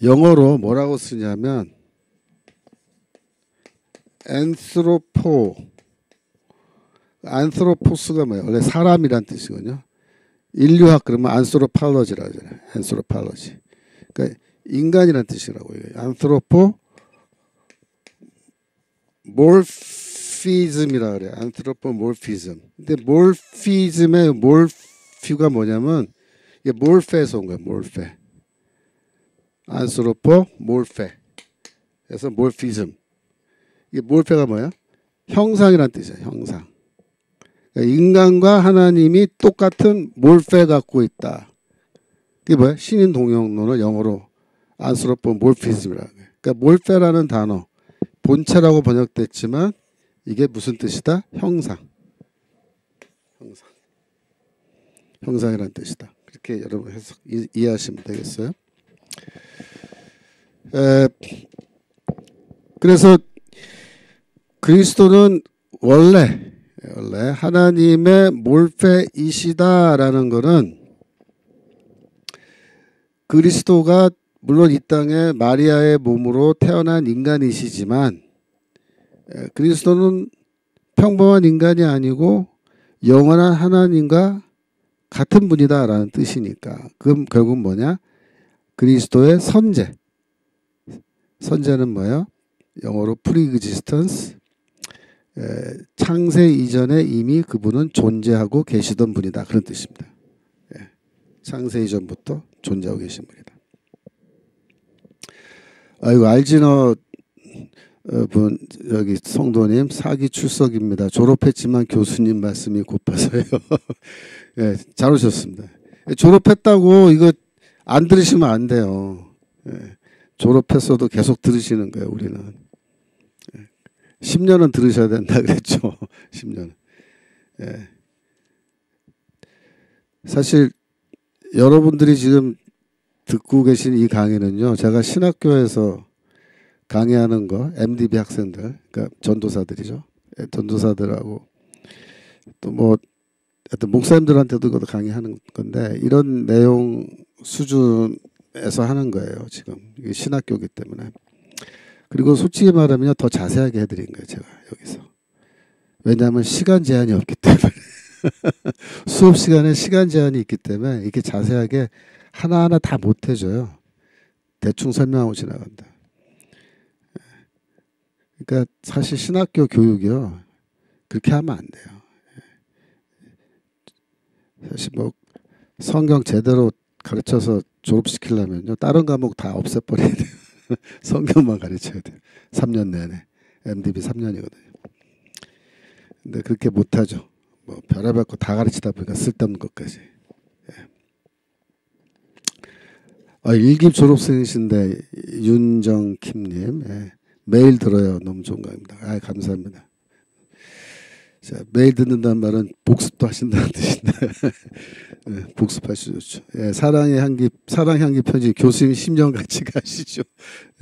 영어로 뭐라고 쓰냐면 안스로포스가 뭐예요? 원래 사람이란 뜻이거든요. 인류학 그러면 안스로팔러지라고 하잖아요. 안스로팔러지. 그러니까 인간이란 뜻이라고 해요. 안스로포 몰피즘이라 그래요. 안스로포 몰피즘. 근데 몰피즘의 몰피가 뭐냐면 이게 몰페에서 온 거예요. 몰페. 안스로포 몰페. 그래서 몰피즘. 이게 몰페가 뭐야? 형상이란 뜻이에요. 형상. 그러니까 인간과 하나님이 똑같은 몰페 갖고 있다. 이게 뭐야? 신인 동영론을 영어로 안스로포 몰피즘이라고 해요. 그러니까 몰페라는 단어 본체라고 번역됐지만 이게 무슨 뜻이다? 형상이란 뜻이다. 그렇게 여러분 해석 이해하시면 되겠어요. 에, 그래서 그리스도는 원래 하나님의 몰페이시다라는 것은 그리스도가 물론 이 땅에 마리아의 몸으로 태어난 인간이시지만 그리스도는 평범한 인간이 아니고 영원한 하나님과 같은 분이다라는 뜻이니까 그럼 결국 뭐냐? 그리스도의 선제. 선제는 뭐예요? 영어로 pre-existence. 창세 이전에 이미 그분은 존재하고 계시던 분이다. 그런 뜻입니다. 창세 이전부터 존재하고 계신 분이다. 아이고 알지너 분 여기 성도님 사기 출석입니다. 졸업했지만 교수님 말씀이 고파서요. 예, 잘 오셨습니다. 졸업했다고 이거 안 들으시면 안 돼요. 예, 졸업했어도 계속 들으시는 거예요. 우리는 10년은 들으셔야 된다 그랬죠. 10년. 예. 사실 여러분들이 지금 듣고 계신 이 강의는요. 제가 신학교에서 강의하는 거 MDB 학생들, 그러니까 전도사들이죠. 전도사들하고 또 뭐 하여튼 목사님들한테도 강의하는 건데 이런 내용 수준에서 하는 거예요. 지금 이게 신학교이기 때문에. 그리고 솔직히 말하면 더 자세하게 해드린 거예요. 제가 여기서. 왜냐하면 시간 제한이 없기 때문에. 수업 시간에 시간 제한이 있기 때문에 이렇게 자세하게 하나하나 다 못 해줘요. 대충 설명하고 지나간다. 그러니까 사실 신학교 교육이요. 그렇게 하면 안 돼요. 사실 뭐 성경 제대로 가르쳐서 졸업시키려면요. 다른 과목 다 없애버려야 돼요. 성경만 가르쳐야 돼요. 3년 내내. MDB 3년이거든요. 근데 그렇게 못하죠. 뭐 별의별 거 다 가르치다 보니까 쓸데없는 것까지. 일기 졸업생이신데 윤정킴님. 예. 매일 들어요. 너무 좋은 강의입니다. 감사합니다. 자, 매일 듣는다는 말은 복습도 하신다는 뜻인데 네, 복습하시죠. 좋죠. 예, 사랑의 향기 편지 교수님 10년 같이 가시죠.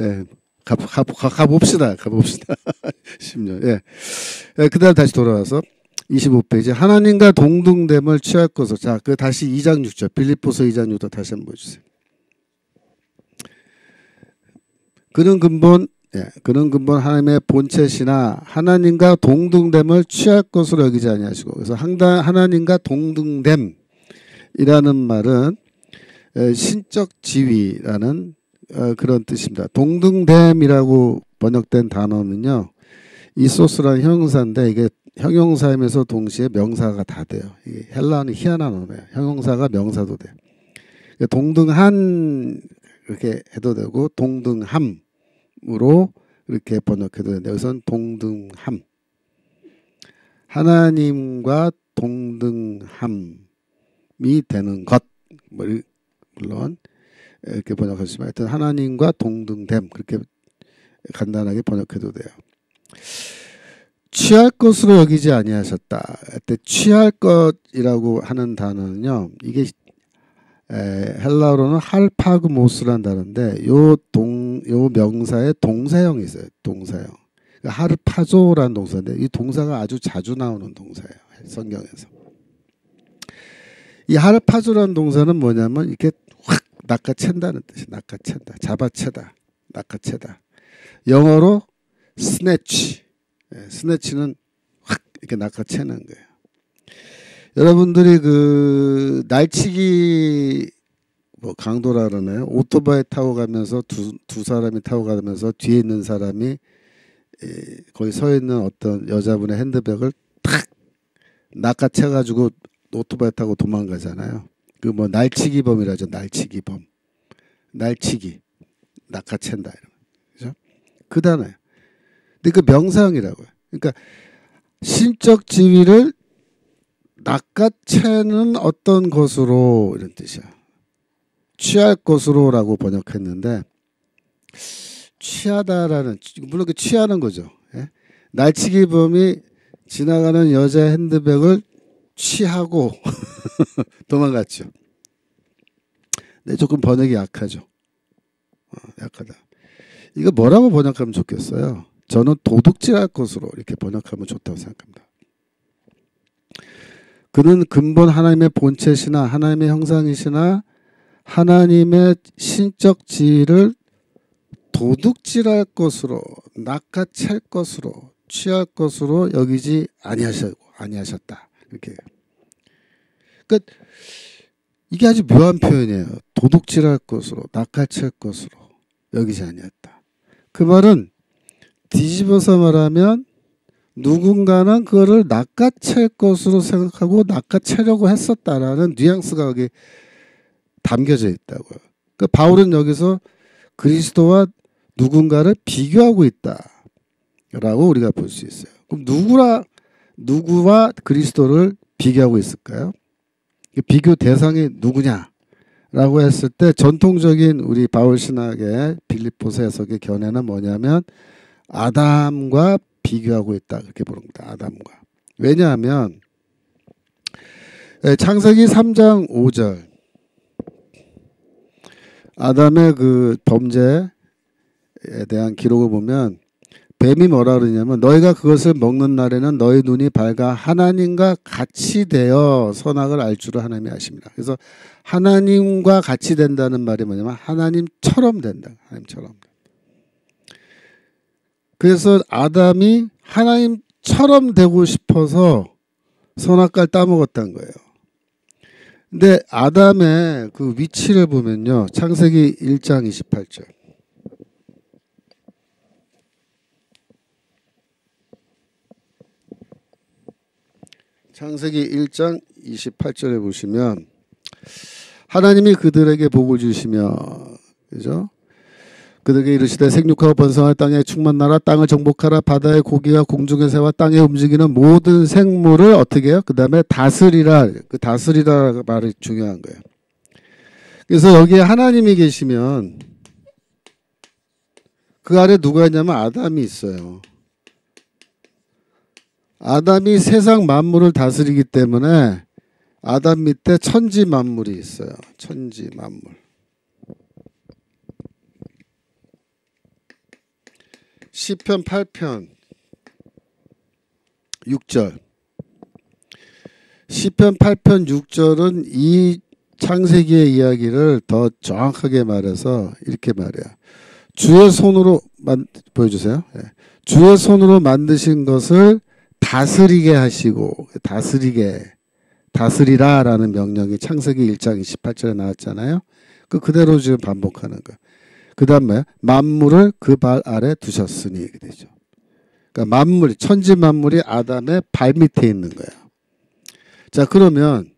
예, 가봅시다. 10년. 예. 예, 그다음 다시 돌아와서 25페이지 하나님과 동등됨을 취할 것을. 자, 그 다시 2장 6절 빌립보서 2장 6절 다시 한번 보여주세요. 그는 근본 하나님의 본체시나 하나님과 동등됨을 취할 것으로 여기지 아니하시고. 그래서 하나님과 동등됨이라는 말은 신적 지위라는 그런 뜻입니다. 동등됨이라고 번역된 단어는요. 이소스라는 형용사인데 이게 형용사이면서 동시에 명사가 다 돼요. 이게 헬라어는 희한한 언어예요. 형용사가 명사도 돼요. 동등한 이렇게 해도 되고 동등함 으로 이렇게 번역해도 되는데 여기서는 동등함, 하나님과 동등함이 되는 것, 물론 이렇게 번역하시면 하여튼 하나님과 동등됨 그렇게 간단하게 번역해도 돼요. 취할 것으로 여기지 아니하셨다. 그때 취할 것이라고 하는 단어는요. 이게 헬라어로는 할파그모스라는 단어인데 요 명사에 동사형이 있어요. 동사형. 하르파조라는 동사인데 이 동사가 아주 자주 나오는 동사예요. 성경에서. 이 하르파조라는 동사는 뭐냐면 이렇게 확 낚아챈다는 뜻이 낚아챈다. 잡아채다. 낚아채다. 영어로 스네치. 스네치는 확 이렇게 낚아채는 거예요. 여러분들이 그 날치기 뭐 강도라 그러나요? 오토바이 타고 가면서 두 사람이 타고 가면서 뒤에 있는 사람이 거기 서 있는 어떤 여자분의 핸드백을 탁 낚아채 가지고 오토바이 타고 도망가잖아요. 그 뭐 날치기범이라죠. 날치기범. 날치기. 낚아챈다. 그죠? 그 단어예요. 근데 그 명사형이라고요. 그러니까 신적 지위를 낚아채는 어떤 것으로 이런 뜻이야. 취할 것으로라고 번역했는데 취하다라는 물론 그 취하는 거죠. 예? 날치기범이 지나가는 여자 핸드백을 취하고 도망갔죠. 네, 조금 번역이 약하죠. 약하다. 이거 뭐라고 번역하면 좋겠어요? 저는 도둑질할 것으로 이렇게 번역하면 좋다고 생각합니다. 그는 근본 하나님의 본체시나 하나님의 형상이시나 하나님의 신적 지위를 도둑질할 것으로, 낚아챌 것으로, 취할 것으로 여기지 아니하셨다. 이렇게. 그러니까 이게 아주 묘한 표현이에요. 도둑질할 것으로, 낚아챌 것으로 여기지 아니었다. 그 말은 뒤집어서 말하면 누군가는 그거를 낚아챌 것으로 생각하고 낚아채려고 했었다라는 뉘앙스가 여기 담겨져 있다고요. 그러니까 바울은 여기서 그리스도와 누군가를 비교하고 있다라고 우리가 볼 수 있어요. 그럼 누구와 그리스도를 비교하고 있을까요? 비교 대상이 누구냐라고 했을 때 전통적인 우리 바울 신학의 빌립보서 해석의 견해는 뭐냐면 아담과 비교하고 있다 그렇게 보는 겁니다. 아담과. 왜냐하면 창세기 3장 5절 아담의 그 범죄에 대한 기록을 보면 뱀이 뭐라 그러냐면 너희가 그것을 먹는 날에는 너희 눈이 밝아 하나님과 같이 되어 선악을 알 줄을 하나님이 아십니다. 그래서 하나님과 같이 된다는 말이 뭐냐면 하나님처럼 된다. 하나님처럼. 그래서 아담이 하나님처럼 되고 싶어서 선악과를 따먹었다는 거예요. 근데 아담의 그 위치를 보면요. 창세기 1장 28절. 창세기 1장 28절에 보시면 하나님이 그들에게 복을 주시며 그죠? 그들에게 이르시되 생육하고 번성할 땅에 충만하라 땅을 정복하라 바다의 고기와 공중의 새와 땅에 움직이는 모든 생물을 어떻게 해요? 그 다음에 다스리라. 그 다스리라 말이 중요한 거예요. 그래서 여기에 하나님이 계시면 그 아래 누가 있냐면 아담이 있어요. 아담이 세상 만물을 다스리기 때문에 아담 밑에 천지 만물이 있어요. 천지 만물. 시편 8편 6절. 시편 8편 6절은 이 창세기의 이야기를 더 정확하게 말해서 이렇게 말해요. 주의 손으로 보여주세요. 주의 손으로 만드신 것을 다스리게 하시고 다스리라라는 명령이 창세기 1장 28절에 나왔잖아요. 그대로 지금 반복하는 거예요. 그 다음에 만물을 그 발 아래 두셨으니 이렇게 되죠. 그러니까 만물이 천지 만물이 아담의 발 밑에 있는 거예요. 자 그러면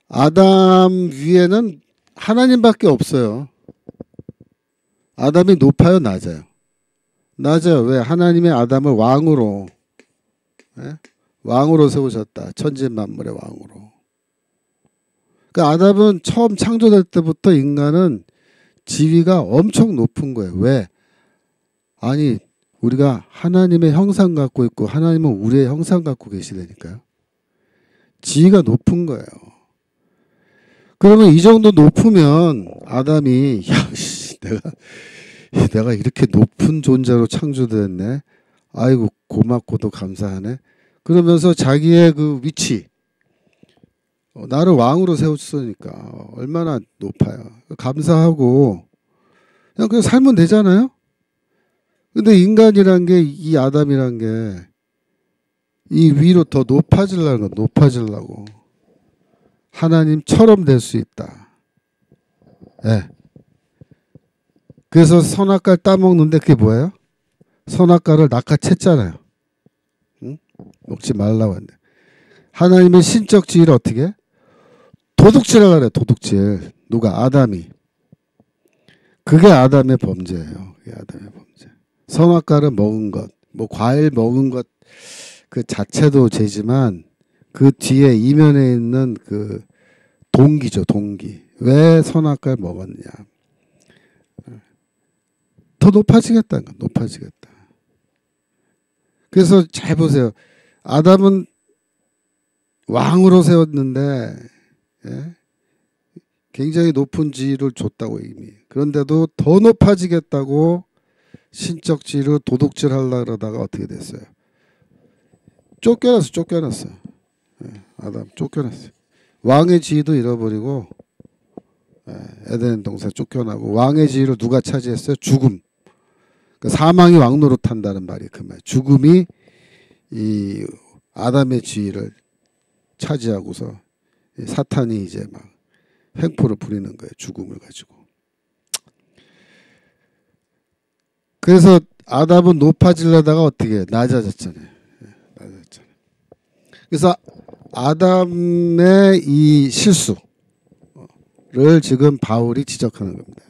아담 위에는 하나님밖에 없어요. 아담이 높아요, 낮아요? 낮아요. 왜? 하나님의 아담을 왕으로 왕으로 세우셨다. 천지 만물의 왕으로. 그러니까 아담은 처음 창조될 때부터 인간은 지위가 엄청 높은 거예요. 왜? 아니 우리가 하나님의 형상 갖고 있고 하나님은 우리의 형상 갖고 계시다니까요. 지위가 높은 거예요. 그러면 이 정도 높으면 아담이 내가 이렇게 높은 존재로 창조됐네. 아이고 고맙고도 감사하네. 그러면서 자기의 그 위치 나를 왕으로 세웠으니까 얼마나 높아요. 감사하고 그냥 살면 되잖아요. 근데 인간이란 게 이 아담이란 게 이 위로 더 높아지려고 하나님처럼 될 수 있다. 네. 그래서 선악과를 따먹는데 그게 뭐예요? 선악과를 낚아챘잖아요. 응? 먹지 말라고 했는데 하나님의 신적 지위를 어떻게 해? 도둑질을 하래. 도둑질. 누가? 아담이. 그게 아담의 범죄예요. 그게 아담의 범죄. 선악과를 먹은 것, 뭐 과일 먹은 것 그 자체도 죄지만 그 뒤에 이면에 있는 그 동기죠. 동기. 왜 선악과를 먹었냐. 더 높아지겠다는 거. 높아지겠다. 그래서 잘 보세요. 아담은 왕으로 세웠는데 굉장히 높은 지위를 줬다고 이미. 그런데도 더 높아지겠다고 신적 지위로 도둑질 하려고 그러다가 어떻게 됐어요? 쫓겨났어. 아담 쫓겨났어. 왕의 지위도 잃어버리고 에덴 동산 쫓겨나고 왕의 지위를 누가 차지했어요? 죽음. 그러니까 사망이 왕 노릇한다는 말이 그 말. 죽음이 이 아담의 지위를 차지하고서 사탄이 이제 막 횡포를 부리는 거예요. 죽음을 가지고. 그래서 아담은 높아지려다가 어떻게 해요? 낮아졌잖아요. 낮아졌잖아요. 그래서 아담의 이 실수를 지금 바울이 지적하는 겁니다.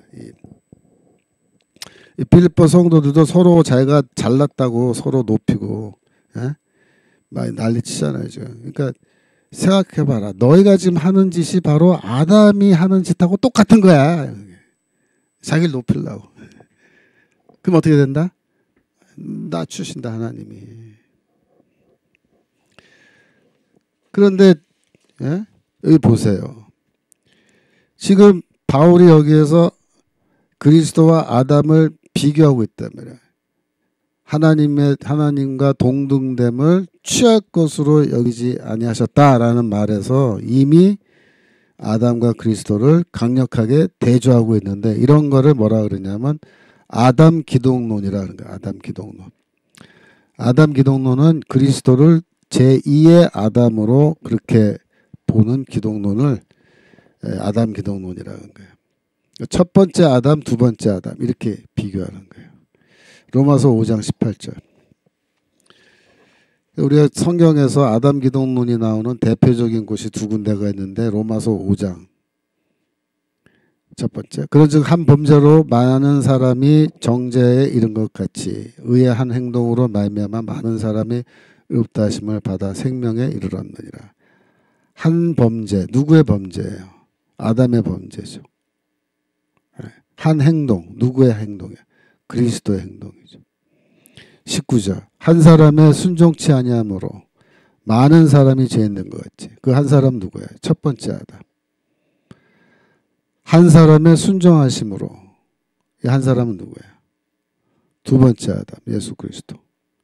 이 빌립보 성도들도 서로 자기가 잘났다고 서로 높이고 많이 난리치잖아요. 지금. 그러니까 생각해봐라. 너희가 지금 하는 짓이 바로 아담이 하는 짓하고 똑같은 거야. 자기를 높이려고. 그럼 어떻게 된다? 낮추신다 하나님이. 그런데 여기 보세요. 지금 바울이 여기에서 그리스도와 아담을 비교하고 있단 말이야. 하나님과 동등됨을 취할 것으로 여기지 아니하셨다라는 말에서 이미 아담과 그리스도를 강력하게 대조하고 있는데, 이런 거를 뭐라 그러냐면 아담 기독론이라는 거야. 아담 기독론. 아담 기독론은 그리스도를 제2의 아담으로 그렇게 보는 기독론을 아담 기독론이라는 거예요. 첫 번째 아담, 두 번째 아담 이렇게 비교하는 거예요. 로마서 5장 18절. 우리가 성경에서 아담 기독론이 나오는 대표적인 곳이 두 군데가 있는데, 로마서 5장 첫 번째. 그런즉 한 범죄로 많은 사람이 정죄에 이른 것 같이 의의 한 행동으로 말미암아 많은 사람이 의롭다 하심을 받아 생명에 이르렀느니라. 한 범죄, 누구의 범죄예요? 아담의 범죄죠. 한 행동, 누구의 행동이에요? 그리스도의 행동이죠. 19절. 한 사람의 순종치 아니함으로 많은 사람이 죄 있는 것 같지. 그 한 사람 누구예요? 첫 번째 아담. 한 사람의 순종하심으로 이 한 사람은 누구예요? 두 번째 아담, 예수 그리스도.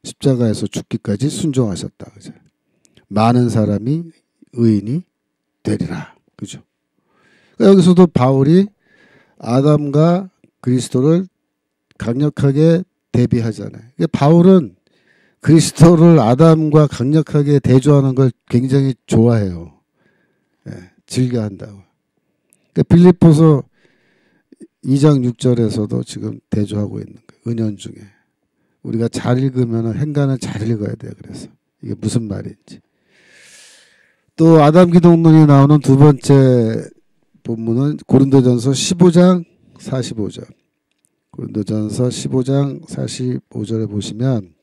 십자가에서 죽기까지 순종하셨다. 그죠? 많은 사람이 의인이 되리라. 그죠? 그러니까 여기서도 바울이 아담과 그리스도를 강력하게 대비하잖아요. 그러니까 바울은 그리스도를 아담과 강력하게 대조하는 걸 굉장히 좋아해요. 즐겨한다고. 그러니까 빌립보서 2장 6절에서도 지금 대조하고 있는 거예요. 은연중에. 우리가 잘 읽으면 행간을 잘 읽어야 돼요. 그래서 이게 무슨 말인지. 또 아담 기독론이 나오는 두 번째 본문은 고린도전서 15장 45절. 고린도전서 15장 45절에 보시면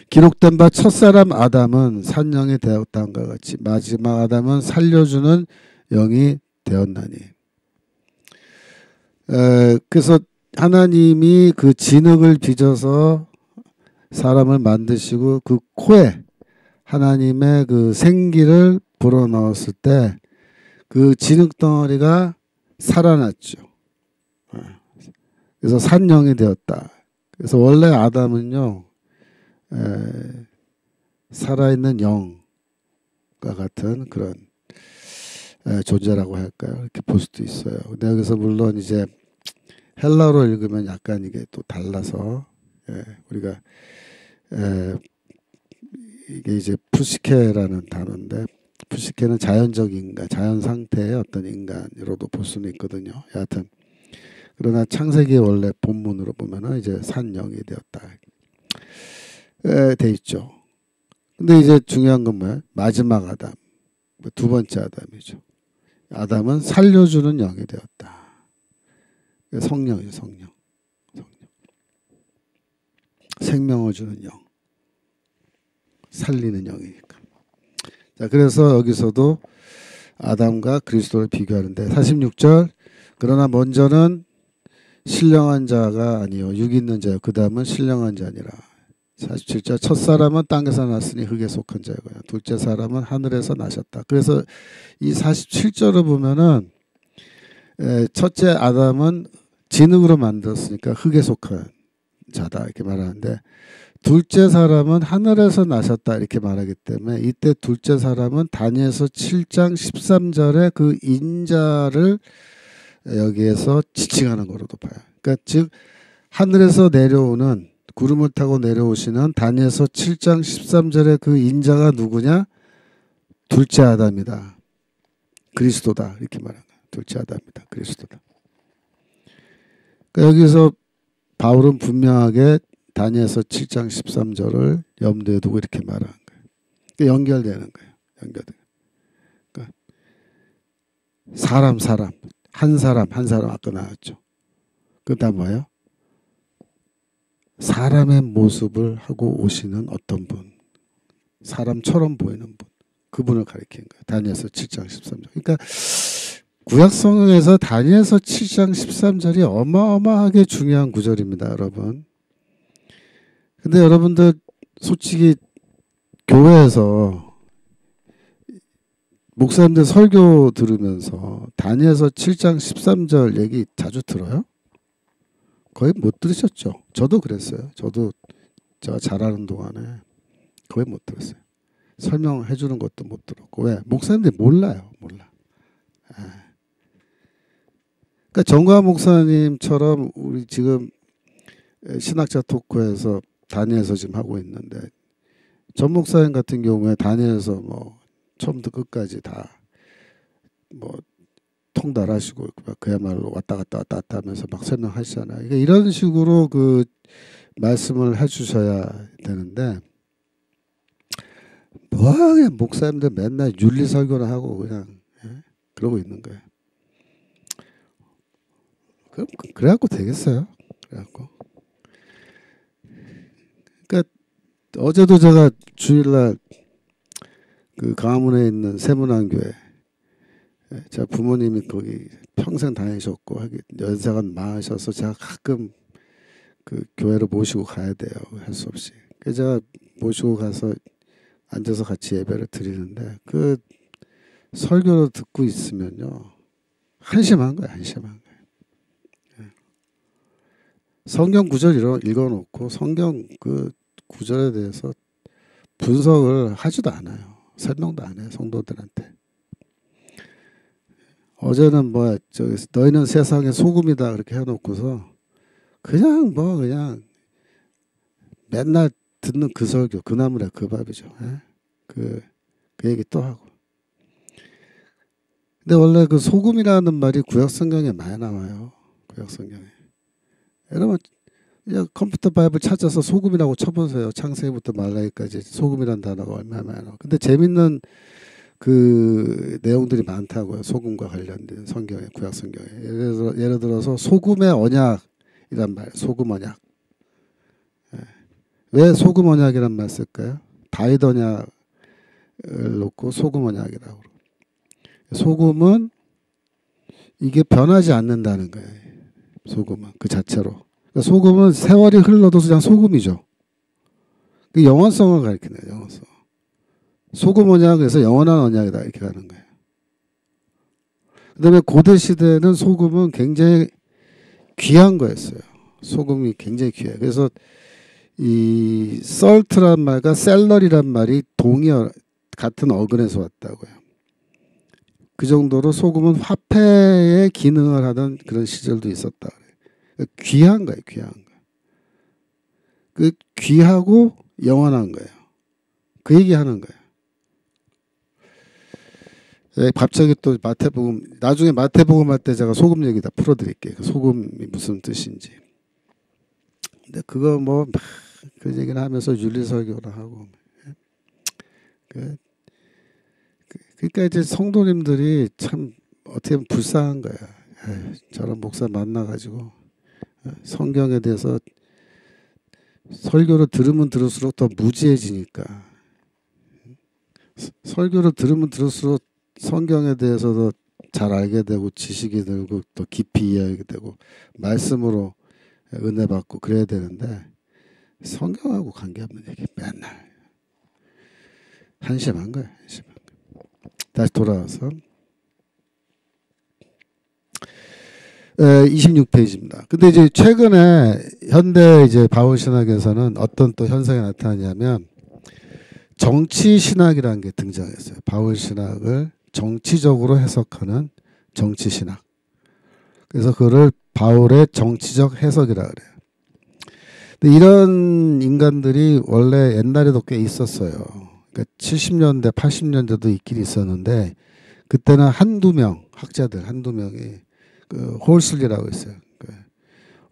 기록된 바 첫사람 아담은 산영이 되었다는것 같이 마지막 아담은 살려주는 영이 되었나니. 그래서 하나님이 그 진흙을 빚어서 사람을 만드시고 그 코에 하나님의 그 생기를 불어넣었을 때 그 진흙 덩어리가 살아났죠. 그래서 산영이 되었다. 그래서 원래 아담은요, 살아있는 영과 같은 그런 존재라고 할까요? 이렇게 볼 수도 있어요. 근데 여기서 물론 이제 헬라어로 읽으면 약간 이게 또 달라서 우리가 이게 이제 푸시케라는 단어인데, 푸시케는 자연적 인간, 자연 상태의 어떤 인간으로도 볼 수는 있거든요. 여하튼 그러나 창세기 원래 본문으로 보면은 이제 산영이 되었다 돼 있죠. 근데 이제 중요한 건 뭐야? 마지막 아담, 두 번째 아담이죠. 아담은 살려주는 영이 되었다. 성령이죠, 성령. 생명을 주는 영, 살리는 영이니까. 자, 그래서 여기서도 아담과 그리스도를 비교하는데 46절. 그러나 먼저는 신령한 자가 아니요 육 있는 자요 그 다음은 신령한 자니라. 47절. 첫사람은 땅에서 났으니 흙에 속한 자고요 둘째 사람은 하늘에서 나셨다. 그래서 이 47절을 보면은 첫째 아담은 진흙으로 만들었으니까 흙에 속한 자다 이렇게 말하는데, 둘째 사람은 하늘에서 나셨다 이렇게 말하기 때문에 이때 둘째 사람은 다니엘서 7장 13절에 그 인자를 여기에서 지칭하는 거로도 봐요. 그러니까 즉 하늘에서 내려오는, 구름을 타고 내려오시는 다니엘서 7장 13절에 그 인자가 누구냐? 둘째 아담이다. 그리스도다. 이렇게 말하는 거예요. 둘째 아담이다. 그리스도다. 그러니까 여기서 바울은 분명하게 다니엘서 7장 13절을 염두에 두고 이렇게 말하는 거예요. 그러니까 연결되는 거예요. 연결되는. 그러니까 사람 한 사람 아까 나왔죠. 그다음 뭐예요? 사람의 모습을 하고 오시는 어떤 분, 사람처럼 보이는 분, 그분을 가리키는 거예요. 다니엘서 7장 13절. 그러니까 구약 성경에서 다니엘서 7장 13절이 어마어마하게 중요한 구절입니다, 여러분. 근데 여러분들 솔직히 교회에서 목사님들 설교 들으면서 다니엘서 7장 13절 얘기 자주 들어요? 거의 못 들으셨죠? 저도 그랬어요. 저도 제가 잘하는 동안에 거의 못 들었어요. 설명해 주는 것도 못 들었고. 왜? 목사님들이 몰라요. 몰라. 그러니까 정광 목사님처럼 우리 지금 신학자 토크에서 다니엘서 지금 하고 있는데, 전 목사님 같은 경우에 다니엘서 뭐 처음부터 끝까지 다 뭐 통달하시고 그야말로 왔다 갔다 하면서 막 설명하시잖아요. 그러니까 이런 식으로 그 말씀을 해주셔야 되는데, 뭐하게 목사님들 맨날 윤리 설교를 하고 그냥 그러고 있는 거예요. 그래갖고 되겠어요? 그래갖고. 그러니까 어제도 제가 주일날 그 강화문에 있는 세문안교회, 제가 부모님이 거기 평생 다니셨고 연세가 많으셔서 제가 가끔 그 교회로 모시고 가야 돼요. 할 수 없이. 그래서 제가 모시고 가서 앉아서 같이 예배를 드리는데, 그 설교를 듣고 있으면요, 한심한 거예요. 한심한 거예요. 성경 구절 읽어놓고 성경 그 구절에 대해서 분석을 하지도 않아요. 설명도 안 해요. 성도들한테. 어제는 뭐 너희는 세상의 소금이다 그렇게 해놓고서 그냥 맨날 듣는 그 설교, 그 나무래 그 밥이죠. 그 얘기 또 하고. 근데 원래 그 소금이라는 말이 구약 성경에 많이 나와요. 구약 성경에. 여러분 그냥 컴퓨터 바이블 찾아서 소금이라고 쳐보세요. 창세기부터 말라기까지 소금이라는 단어가 얼마나 많이 나와요. 근데 재밌는 그 내용들이 많다고요. 소금과 관련된 성경에, 구약 성경에. 예를 들어서 소금의 언약이란 말, 소금 언약. 왜 소금 언약이란 말 쓸까요? 다윗 언약을 놓고 소금 언약이라고. 소금은 이게 변하지 않는다는 거예요. 소금은 그 자체로. 그러니까 소금은 세월이 흘러도 그냥 소금이죠. 그 영원성을 가리키네요. 영원성. 소금 언약에서 영원한 언약이다 이렇게 가는 거예요. 그다음에 고대 시대는 소금은 굉장히 귀한 거였어요. 소금이 굉장히 귀해요. 그래서 이 썰트란 말과 셀러리란 말이 동의어 같은 어근에서 왔다고요. 그 정도로 소금은 화폐의 기능을 하던 그런 시절도 있었다. 그러니까 귀한 거예요. 귀한 거. 그 귀하고 영원한 거예요. 그 얘기하는 거예요. 갑자기 또 마태복음, 나중에 마태복음 할 때 제가 소금 얘기 다 풀어드릴게요. 그 소금이 무슨 뜻인지. 근데 그거 뭐 그 얘기를 하면서 윤리설교를 하고. 그러니까 이제 성도님들이 참 어떻게 보면 불쌍한 거야. 저런 목사 만나가지고 성경에 대해서 설교를 들으면 들을수록 더 무지해지니까. 설교를 들으면 들을수록 성경에 대해서도 잘 알게 되고 지식이 늘고 또 깊이 이해하게 되고 말씀으로 은혜 받고 그래야 되는데, 성경하고 관계없는 얘기 맨날 한심한 거야. 한심한 거. 다시 돌아와서 26페이지입니다. 근데 이제 최근에 현대 이제 바울 신학에서는 어떤 또 현상이 나타나냐면 정치 신학이라는 게 등장했어요. 바울 신학을 정치적으로 해석하는 정치 신학. 그래서 그거를 바울의 정치적 해석이라 그래요. 근데 이런 인간들이 원래 옛날에도 꽤 있었어요. 그러니까 70년대, 80년대도 있긴 있었는데 그때는 한두 명, 학자들 한두 명이 그 홀슬리라고 있어요. 그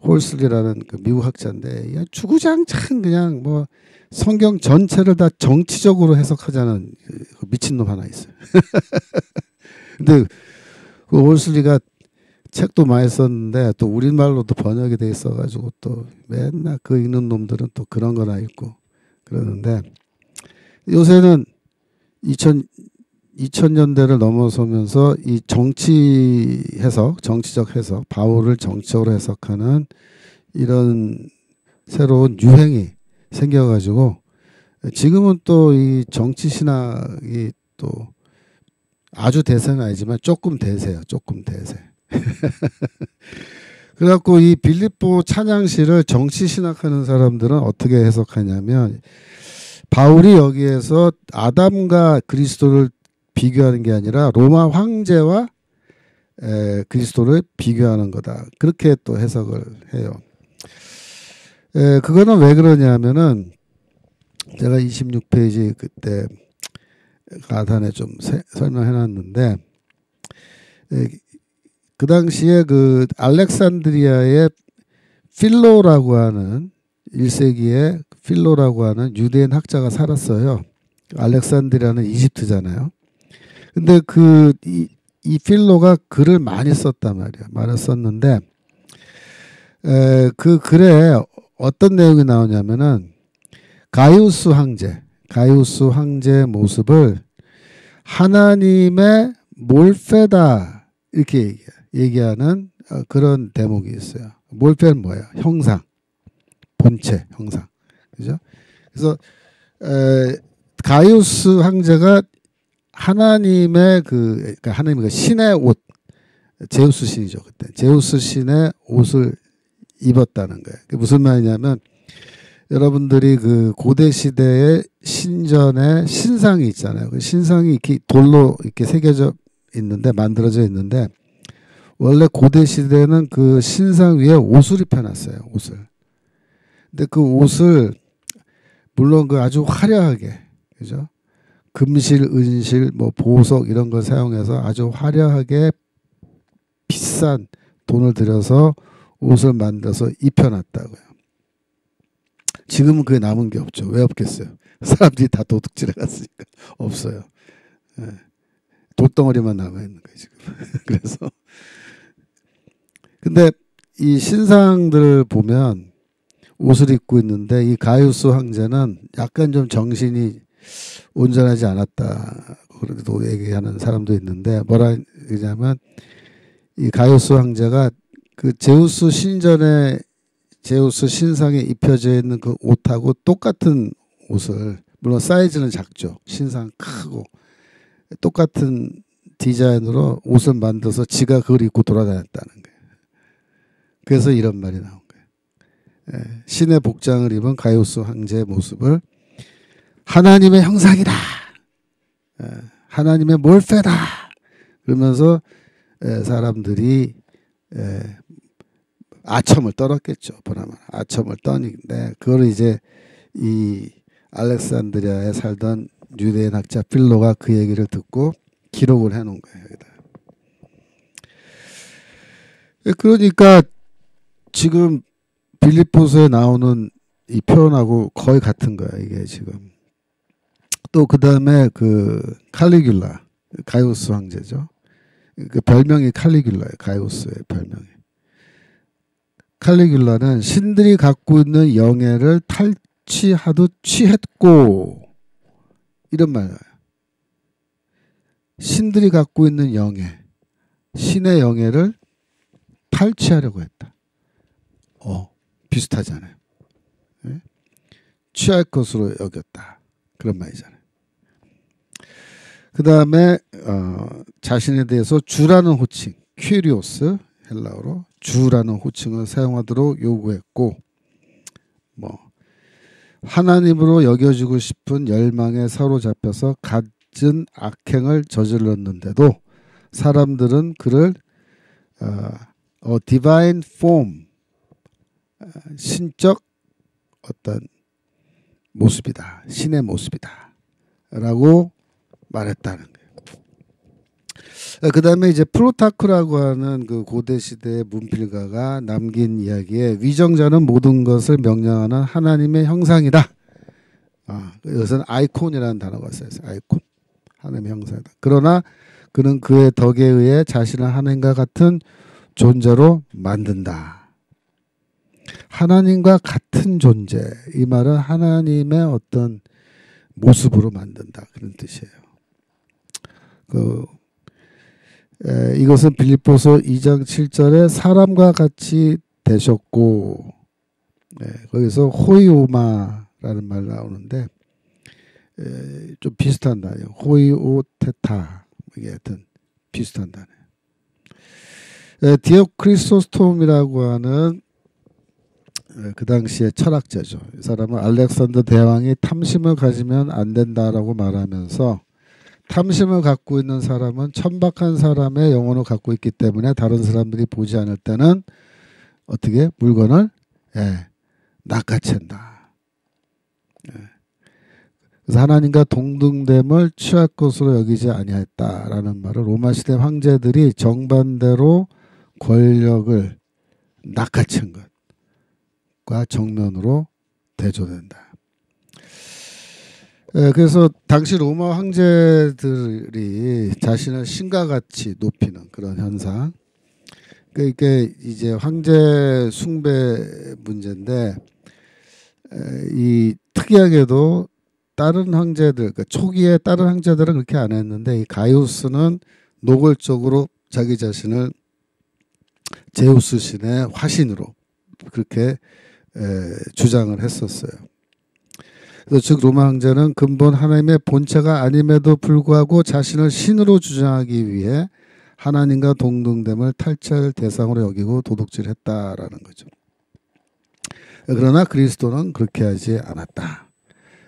홀슬리라는 그 미국 학자인데 주구장창 그냥 뭐 성경 전체를 다 정치적으로 해석하자는 그 미친놈 하나 있어요. 근데 그 홀슬리가 책도 많이 썼는데 또 우리말로도 번역이 돼 있어가지고 또 맨날 그 읽는 놈들은 또 그런 거나 읽고 그러는데 요새는 2000년대를 넘어서면서 이 정치 해석, 정치적 해석, 바울을 정치적으로 해석하는 이런 새로운 유행이 생겨가지고 지금은 또 이 정치 신학이 또 아주 대세는 아니지만 조금 대세요. 조금 대세. 그래갖고 이 빌립보 찬양시를 정치 신학하는 사람들은 어떻게 해석하냐면 바울이 여기에서 아담과 그리스도를 비교하는 게 아니라 로마 황제와 그리스도를 비교하는 거다. 그렇게 또 해석을 해요. 그거는 왜 그러냐면은 제가 26페이지 그때 가단에 좀 설명해 놨는데 그 당시에 그 알렉산드리아의 필로라고 하는 1세기에 필로라고 하는 유대인 학자가 살았어요. 알렉산드리아는 이집트잖아요. 근데 이 필로가 글을 많이 썼단 말이에요. 많이 썼는데 그 글에 어떤 내용이 나오냐면은 가이우스 황제의 모습을 하나님의 몰페다 이렇게 얘기하는 그런 대목이 있어요. 몰페는 뭐예요? 형상, 본체, 형상, 그죠? 그래서 가이우스 황제가 하나님의 그러니까 하나님의 그 신의 옷, 제우스 신이죠 그때. 제우스 신의 옷을 입었다는 거예요. 그게 무슨 말이냐면 여러분들이 그 고대 시대의 신전에 신상이 있잖아요. 그 신상이 이렇게 돌로 이렇게 새겨져 있는데 만들어져 있는데 원래 고대 시대는 그 신상 위에 옷을 입혀놨어요. 옷을. 근데 그 옷을 물론 그 아주 화려하게, 그죠? 금실, 은실, 뭐 보석 이런 걸 사용해서 아주 화려하게 비싼 돈을 들여서 옷을 만들어서 입혀놨다고요. 지금은 그게 남은 게 없죠. 왜 없겠어요? 사람들이 다 도둑질해 갔으니까 없어요. 돌덩어리만 남아있는 거예요 지금. 그래서 근데 이 신상들을 보면 옷을 입고 있는데 이 가이우스 황제는 약간 좀 정신이 온전하지 않았다 그래도 얘기하는 사람도 있는데 뭐라 그러냐면 이 가이우스 황제가 그 제우스 신전에 제우스 신상에 입혀져 있는 그 옷하고 똑같은 옷을 물론 사이즈는 작죠. 신상 크고 똑같은 디자인으로 옷을 만들어서 지가 그걸 입고 돌아다녔다는 거예요. 그래서 이런 말이 나온 거예요. 신의 복장을 입은 가이우스 황제의 모습을 하나님의 형상이다. 하나님의 몰페다. 그러면서 사람들이 아첨을 떨었겠죠. 보나마 아첨을 떠니는데 그걸 이제 이 알렉산드리아에 살던 유대인 학자 필로가 그 얘기를 듣고 기록을 해놓은 거예요. 여기다. 그러니까 지금 빌립보서에 나오는 이 표현하고 거의 같은 거야 이게 지금. 또 그 다음에 그 칼리귤라 가이우스 황제죠. 그 별명이 칼리귤라예요. 가이우스의 별명이. 칼리귤라는 신들이 갖고 있는 영예를 탈취하듯 취했고 이런 말이에요. 신들이 갖고 있는 영예, 신의 영예를 탈취하려고 했다. 비슷하잖아요. 네? 취할 것으로 여겼다. 그런 말이잖아요. 그 다음에 자신에 대해서 주라는 호칭, 퀴리오스 헬라어로 주라는 호칭을 사용하도록 요구했고, 뭐 하나님으로 여겨지고 싶은 열망에 사로잡혀서 갖은 악행을 저질렀는데도 사람들은 그를 divine form, 신적 어떤 모습이다, 신의 모습이다 라고 말했다는 거예요. 그 다음에 이제 플루타크라고 하는 그 고대 시대의 문필가가 남긴 이야기에 위정자는 모든 것을 명령하는 하나님의 형상이다. 이것은 아이콘이라는 단어가 써요. 아이콘. 하나님의 형상이다. 그러나 그는 그의 덕에 의해 자신을 하나님과 같은 존재로 만든다. 하나님과 같은 존재. 이 말은 하나님의 어떤 모습으로 만든다. 그런 뜻이에요. 이것은 빌립보서 2장 7절에 사람과 같이 되셨고, 거기서 호이오마라는 말 나오는데 좀 비슷한 단어예요. 호이오테타, 이게 하여튼 비슷한 단어예요. 디오크리소스톰이라고 하는 그 당시의 철학자죠. 이 사람은 알렉산더 대왕이 탐심을 가지면 안 된다라고 말하면서, 탐심을 갖고 있는 사람은 천박한 사람의 영혼을 갖고 있기 때문에 다른 사람들이 보지 않을 때는 어떻게 물건을 낚아챈다. 그래서 하나님과 동등됨을 취할 것으로 여기지 아니하였다라는 말을 로마 시대 황제들이 정반대로 권력을 낚아챈 것과 정면으로 대조된다. 그래서 당시 로마 황제들이 자신을 신과 같이 높이는 그런 현상. 이게 이제 황제 숭배 문제인데, 이 특이하게도 다른 황제들, 그러니까 초기에 다른 황제들은 그렇게 안 했는데, 이 가이우스는 노골적으로 자기 자신을 제우스 신의 화신으로 그렇게 주장을 했었어요. 그래서 즉 로마 황제는 근본 하나님의 본체가 아님에도 불구하고 자신을 신으로 주장하기 위해 하나님과 동등됨을 탈취할 대상으로 여기고 도둑질했다라는 거죠. 그러나 그리스도는 그렇게 하지 않았다.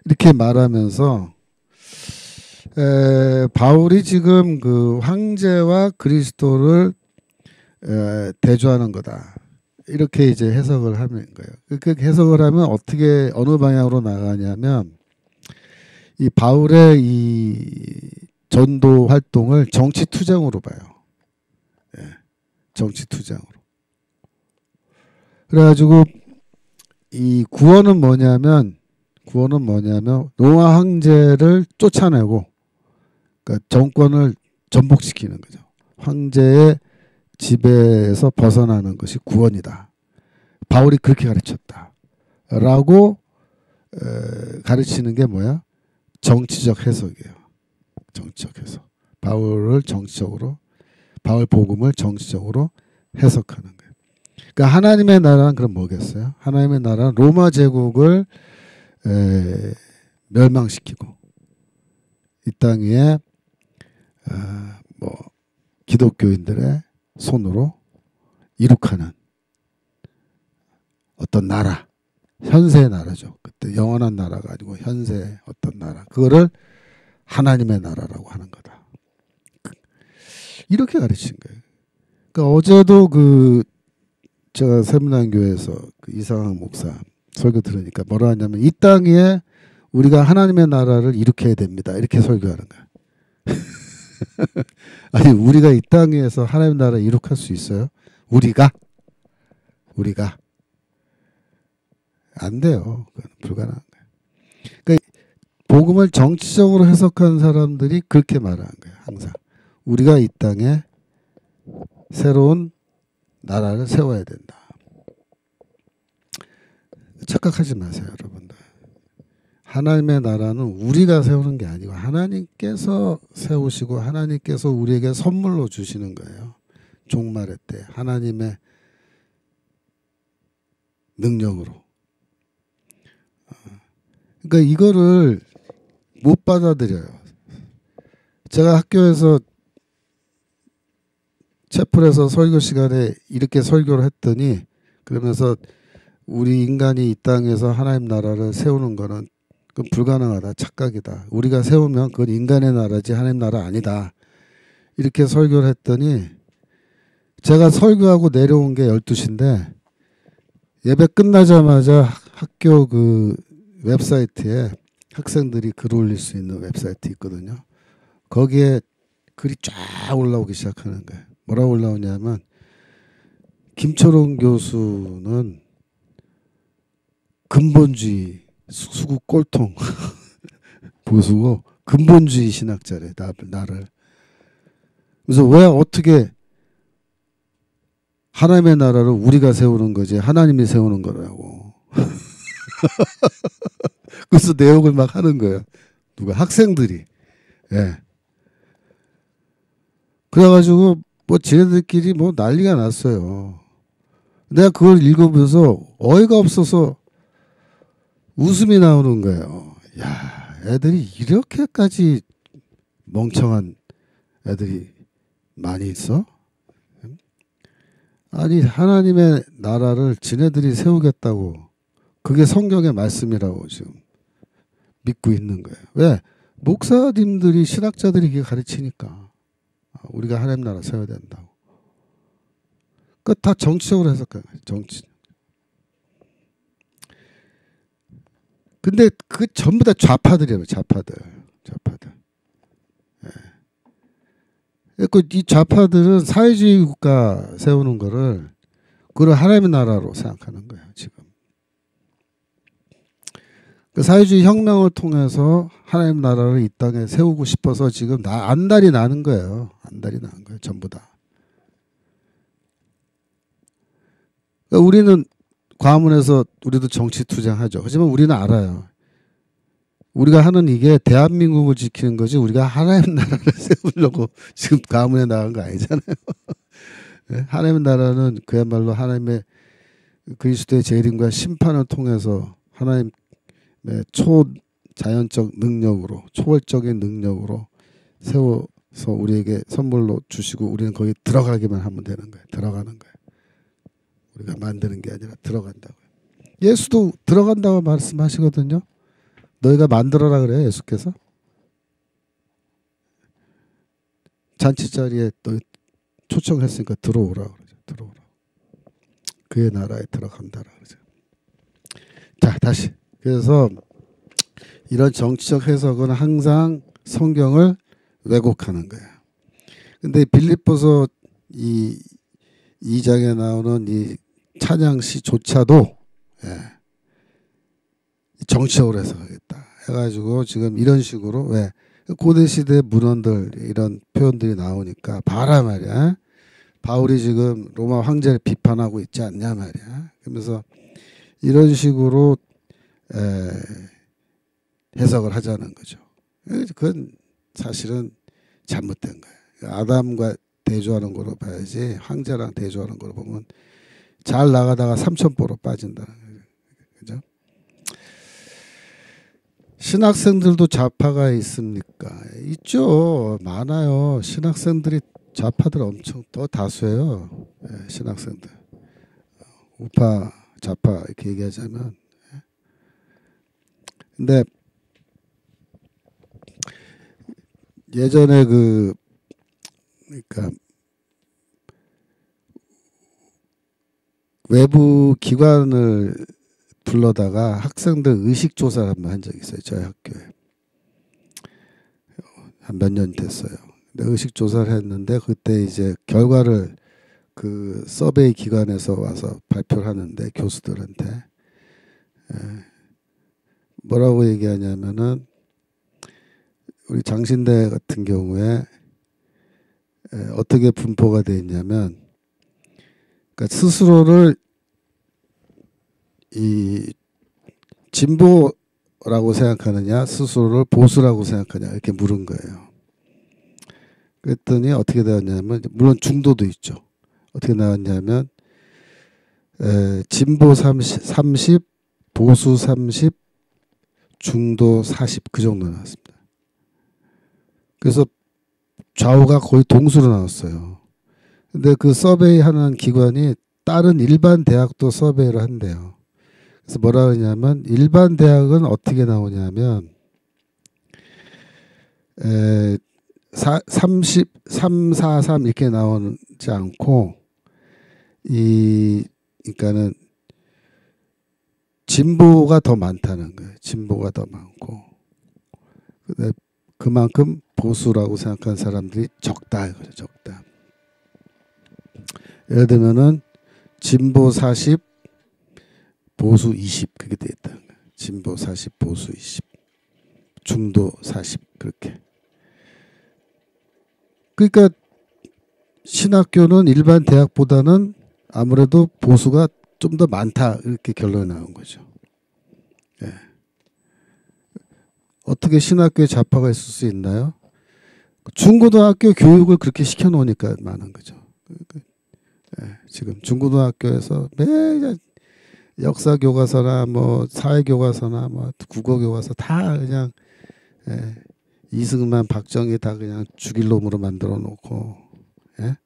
이렇게 말하면서 바울이 지금 그 황제와 그리스도를 대조하는 거다. 이렇게 이제 해석을 하는 거예요. 그렇게 해석을 하면 어떻게 어느 방향으로 나가냐면, 이 바울의 이 전도 활동을 정치 투쟁으로 봐요. 정치 투쟁으로. 그래가지고 이 구원은 뭐냐면 로마 황제를 쫓아내고, 그러니까 정권을 전복시키는 거죠. 황제의 지배에서 벗어나는 것이 구원이다. 바울이 그렇게 가르쳤다. 라고 가르치는 게 뭐야? 정치적 해석이에요. 정치적 해석. 바울 복음을 정치적으로 해석하는 거예요. 그러니까 하나님의 나라는 그럼 뭐겠어요? 하나님의 나라는 로마 제국을 멸망시키고 이 땅 위에 기독교인들의 손으로 이룩하는 어떤 나라, 현세의 나라죠. 그때 영원한 나라가 아니고 현세의 어떤 나라, 그거를 하나님의 나라라고 하는 거다. 이렇게 가르친 거예요. 그러니까 어제도 제가 세문안교회에서 이상학 목사 설교 들으니까 뭐라 하냐면, 이 땅 위에 우리가 하나님의 나라를 일으켜야 됩니다. 이렇게 설교하는 거야. 아니, 우리가 이 땅 위에서 하나님의 나라를 이룩할 수 있어요? 우리가 안 돼요. 불가능한 거예요. 그러니까 복음을 정치적으로 해석한 사람들이 그렇게 말하는 거예요. 항상 우리가 이 땅에 새로운 나라를 세워야 된다. 착각하지 마세요, 여러분들. 하나님의 나라는 우리가 세우는 게 아니고 하나님께서 세우시고 하나님께서 우리에게 선물로 주시는 거예요. 종말의 때 하나님의 능력으로. 그러니까 이거를 못 받아들여요. 제가 학교에서 채플에서 설교 시간에 이렇게 설교를 했더니 그러면서 우리 인간이 이 땅에서 하나님 나라를 세우는 거는 그건 불가능하다. 착각이다. 우리가 세우면 그건 인간의 나라지 하나님 나라 아니다. 이렇게 설교를 했더니 제가 설교하고 내려온 게 12시인데 예배 끝나자마자 학교 그 웹사이트에 학생들이 글 올릴 수 있는 웹사이트 있거든요. 거기에 글이 쫙 올라오기 시작하는 거예요. 뭐라고 올라오냐면 김초롱 교수는 근본주의 수구 꼴통 보수고 근본주의 신학자래. 나를. 그래서 왜 어떻게 하나님의 나라를 우리가 세우는 거지 하나님이 세우는 거라고. 그래서 내욕을 막 하는 거예요. 누가 학생들이. 예. 그래가지고 뭐 지네들끼리 뭐 난리가 났어요. 내가 그걸 읽으면서 어이가 없어서 웃음이 나오는 거예요. 야, 애들이 이렇게까지 멍청한 애들이 많이 있어? 아니 하나님의 나라를 지네들이 세우겠다고 그게 성경의 말씀이라고 지금 믿고 있는 거예요. 왜? 목사님들이 신학자들이 이게 가르치니까 우리가 하나님 나라 세워야 된다고. 그 다 정치적으로 해석한 거예요. 정치. 근데 그 전부 다 좌파들이에요. 좌파들. 예. 이 좌파들은 사회주의 국가 세우는 거를 그걸 하나님의 나라로 생각하는 거예요. 지금. 그 사회주의 혁명을 통해서 하나님 나라를 이 땅에 세우고 싶어서 지금 안달이 나는 거예요. 안달이 나는 거예요. 전부 다. 그러니까 우리는 과문에서 우리도 정치 투쟁하죠. 하지만 우리는 알아요. 우리가 하는 이게 대한민국을 지키는 거지 우리가 하나님 나라를 세우려고 지금 가문에 나간 거 아니잖아요. 하나님 나라는 그야말로 하나님의 그리스도의 재림과 심판을 통해서 하나님의 초자연적 능력으로 초월적인 능력으로 세워서 우리에게 선물로 주시고 우리는 거기 들어가기만 하면 되는 거예요. 들어가는 거예요. 우리가 만드는 게 아니라 들어간다고요. 예수도 들어간다고 말씀하시거든요. 너희가 만들어라 그래요. 예수께서. 잔치 자리에 너희 초청했으니까 들어오라 그러죠. 들어오라. 그의 나라에 들어간다라 그러죠. 자, 다시. 그래서 이런 정치적 해석은 항상 성경을 왜곡하는 거예요. 근데 빌립보서 이 2장에 나오는 이 찬양시조차도 정치적으로 해석하겠다 해가지고 지금 이런 식으로 왜 고대시대 문헌들 이런 표현들이 나오니까 봐라 말이야. 바울이 지금 로마 황제를 비판하고 있지 않냐 말이야. 그러면서 이런 식으로 해석을 하자는 거죠. 그건 사실은 잘못된 거예요. 아담과 대조하는 거로 봐야지 황제랑 대조하는 거로 보면 잘 나가다가 삼천포로 빠진다는 거죠. 그죠? 신학생들도 좌파가 있습니까? 있죠. 많아요. 신학생들이 좌파들 엄청 더 다수예요. 신학생들. 우파, 좌파 이렇게 얘기하자면. 근데 예전에 그러니까 외부 기관을 불러다가 학생들 의식 조사를 한번 한 적이 있어요. 저희 학교에. 한 몇 년 됐어요. 근데 의식 조사를 했는데 그때 이제 결과를 그 서베이 기관에서 와서 발표를 하는데 교수들한테 뭐라고 얘기하냐면은 우리 장신대 같은 경우에 어떻게 분포가 되어 있냐면 그러니까 스스로를 이 진보라고 생각하느냐 스스로를 보수라고 생각하냐 이렇게 물은 거예요. 그랬더니 어떻게 되었냐면 물론 중도도 있죠. 어떻게 나왔냐면 진보 30, 보수 30, 중도 40 그 정도 나왔습니다. 그래서 좌우가 거의 동수로 나왔어요. 근데 그 서베이 하는 기관이 다른 일반 대학도 서베이를 한대요. 그래서 뭐라 그러냐면 일반 대학은 어떻게 나오냐면 343 이렇게 나오지 않고 그러니까는 진보가 더 많다는 거예요. 진보가 더 많고 근데 그만큼 보수라고 생각하는 사람들이 적다 이거죠. 적다. 예를 들면은 진보 40 보수 20 그렇게 돼 있다. 진보 40 보수 20 중도 40 그렇게. 그러니까 신학교는 일반 대학보다는 아무래도 보수가 좀 더 많다 이렇게 결론이 나온 거죠. 예. 어떻게 신학교에 좌파가 있을 수 있나요? 중고등학교 교육을 그렇게 시켜놓으니까 많은 거죠. 예. 지금 중고등학교에서 매일 역사 교과서나 뭐 사회 교과서나 뭐 국어 교과서 다 그냥 이승만 박정희 다 그냥 죽일 놈으로 만들어 놓고 예?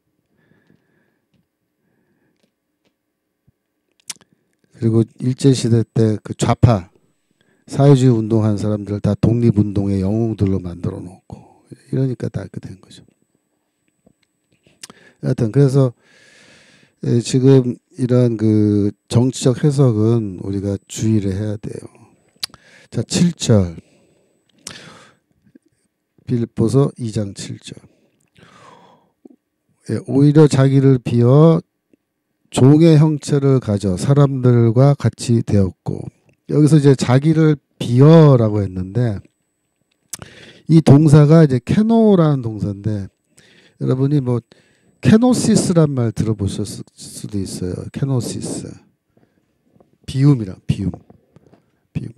그리고 일제시대 때 그 좌파 사회주의 운동한 사람들 다 독립운동의 영웅들로 만들어 놓고 이러니까 다 그렇게 된 거죠. 여하튼 그래서 지금 이런 그 정치적 해석은 우리가 주의를 해야 돼요. 자, 7절. 빌립보서 2장 7절. 오히려 자기를 비워 종의 형체를 가져 사람들과 같이 되었고 여기서 이제 자기를 비워라고 했는데 이 동사가 이제 케노라는 동사인데 여러분이 뭐 케노시스란 말 들어보셨을 수도 있어요. 케노시스. 비움이랑 비움.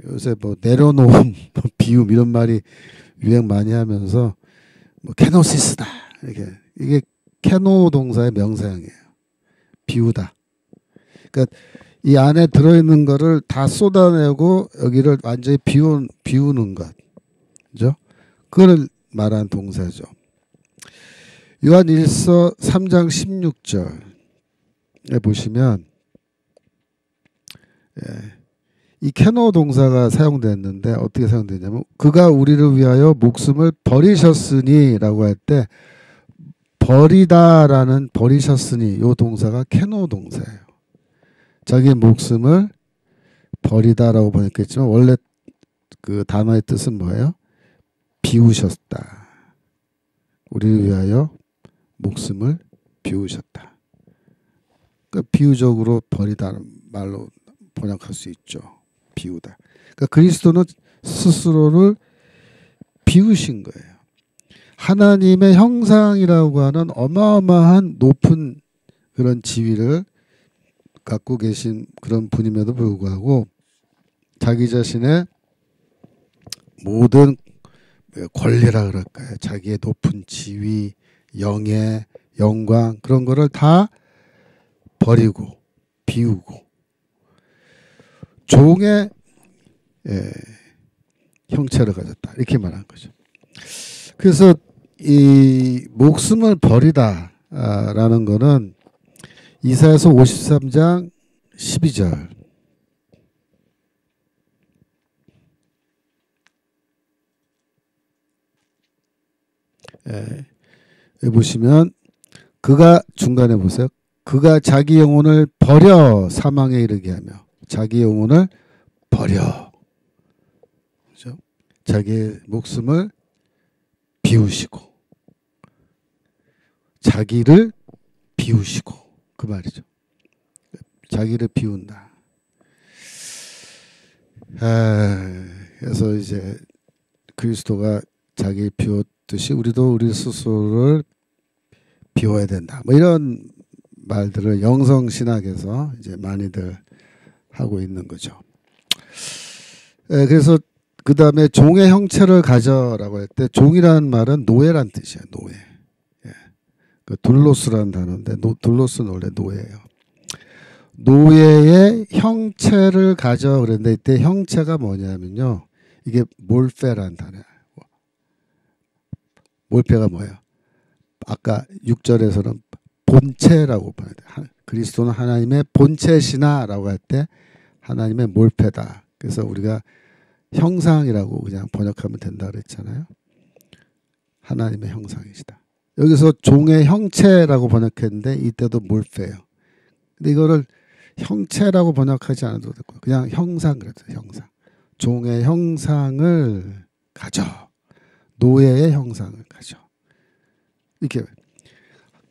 요새 뭐 내려놓음, 비움 이런 말이 유행 많이 하면서 뭐 케노시스다. 이게 케노 동사의 명사형이에요. 비우다. 그러니까 이 안에 들어있는 거를 다 쏟아내고 여기를 완전히 비우는 것. 그죠? 그걸 말한 동사죠. 요한 1서 3장 16절에 보시면 이 케노 동사가 사용됐는데 어떻게 사용되냐면 그가 우리를 위하여 목숨을 버리셨으니 라고 할 때 버리다라는 버리셨으니 요 동사가 케노 동사예요. 자기 목숨을 버리다라고 번역했지만 원래 그 단어의 뜻은 뭐예요? 비우셨다. 우리를 위하여 목숨을 비우셨다. 그러니까 비유적으로 버리다는 말로 번역할 수 있죠. 비우다. 그러니까 그리스도는 스스로를 비우신 거예요. 하나님의 형상이라고 하는 어마어마한 높은 그런 지위를 갖고 계신 그런 분임에도 불구하고 자기 자신의 모든 권리라 그럴까요? 자기의 높은 지위, 영예, 영광 그런 거를 다 버리고 비우고 종의 형체를 가졌다. 이렇게 말한 거죠. 그래서 이 목숨을 버리다라는 거는 이사야서 53장 12절 보시면 그가 중간에 보세요. 그가 자기 영혼을 버려 사망에 이르게 하며 자기 영혼을 버려 그렇죠? 자기의 목숨을 비우시고 자기를 비우시고 그 말이죠. 자기를 비운다. 그래서 이제 그리스도가 자기 비웠듯이 우리도 우리 스스로를 비워야 된다. 뭐 이런 말들을 영성신학에서 이제 많이들 하고 있는 거죠. 그래서 그 다음에 종의 형체를 가져라고 할 때 종이라는 말은 노예란 뜻이에요. 노예. 그 둘로스라는 단어인데 둘로스는 원래 노예예요. 노예의 형체를 가져 그랬는데 이때 형체가 뭐냐면요. 이게 몰페라는 단어예요. 몰페가 뭐예요? 아까 6절에서는 본체라고 봐야 돼. 그리스도는 하나님의 본체시나라고 할 때 하나님의 몰패다. 그래서 우리가 형상이라고 그냥 번역하면 된다 그랬잖아요. 하나님의 형상이시다. 여기서 종의 형체라고 번역했는데 이때도 몰패예요. 근데 이거를 형체라고 번역하지 않아도 되고 그냥 형상 그랬어요. 형상. 종의 형상을 가져. 노예의 형상을 가져. 이렇게.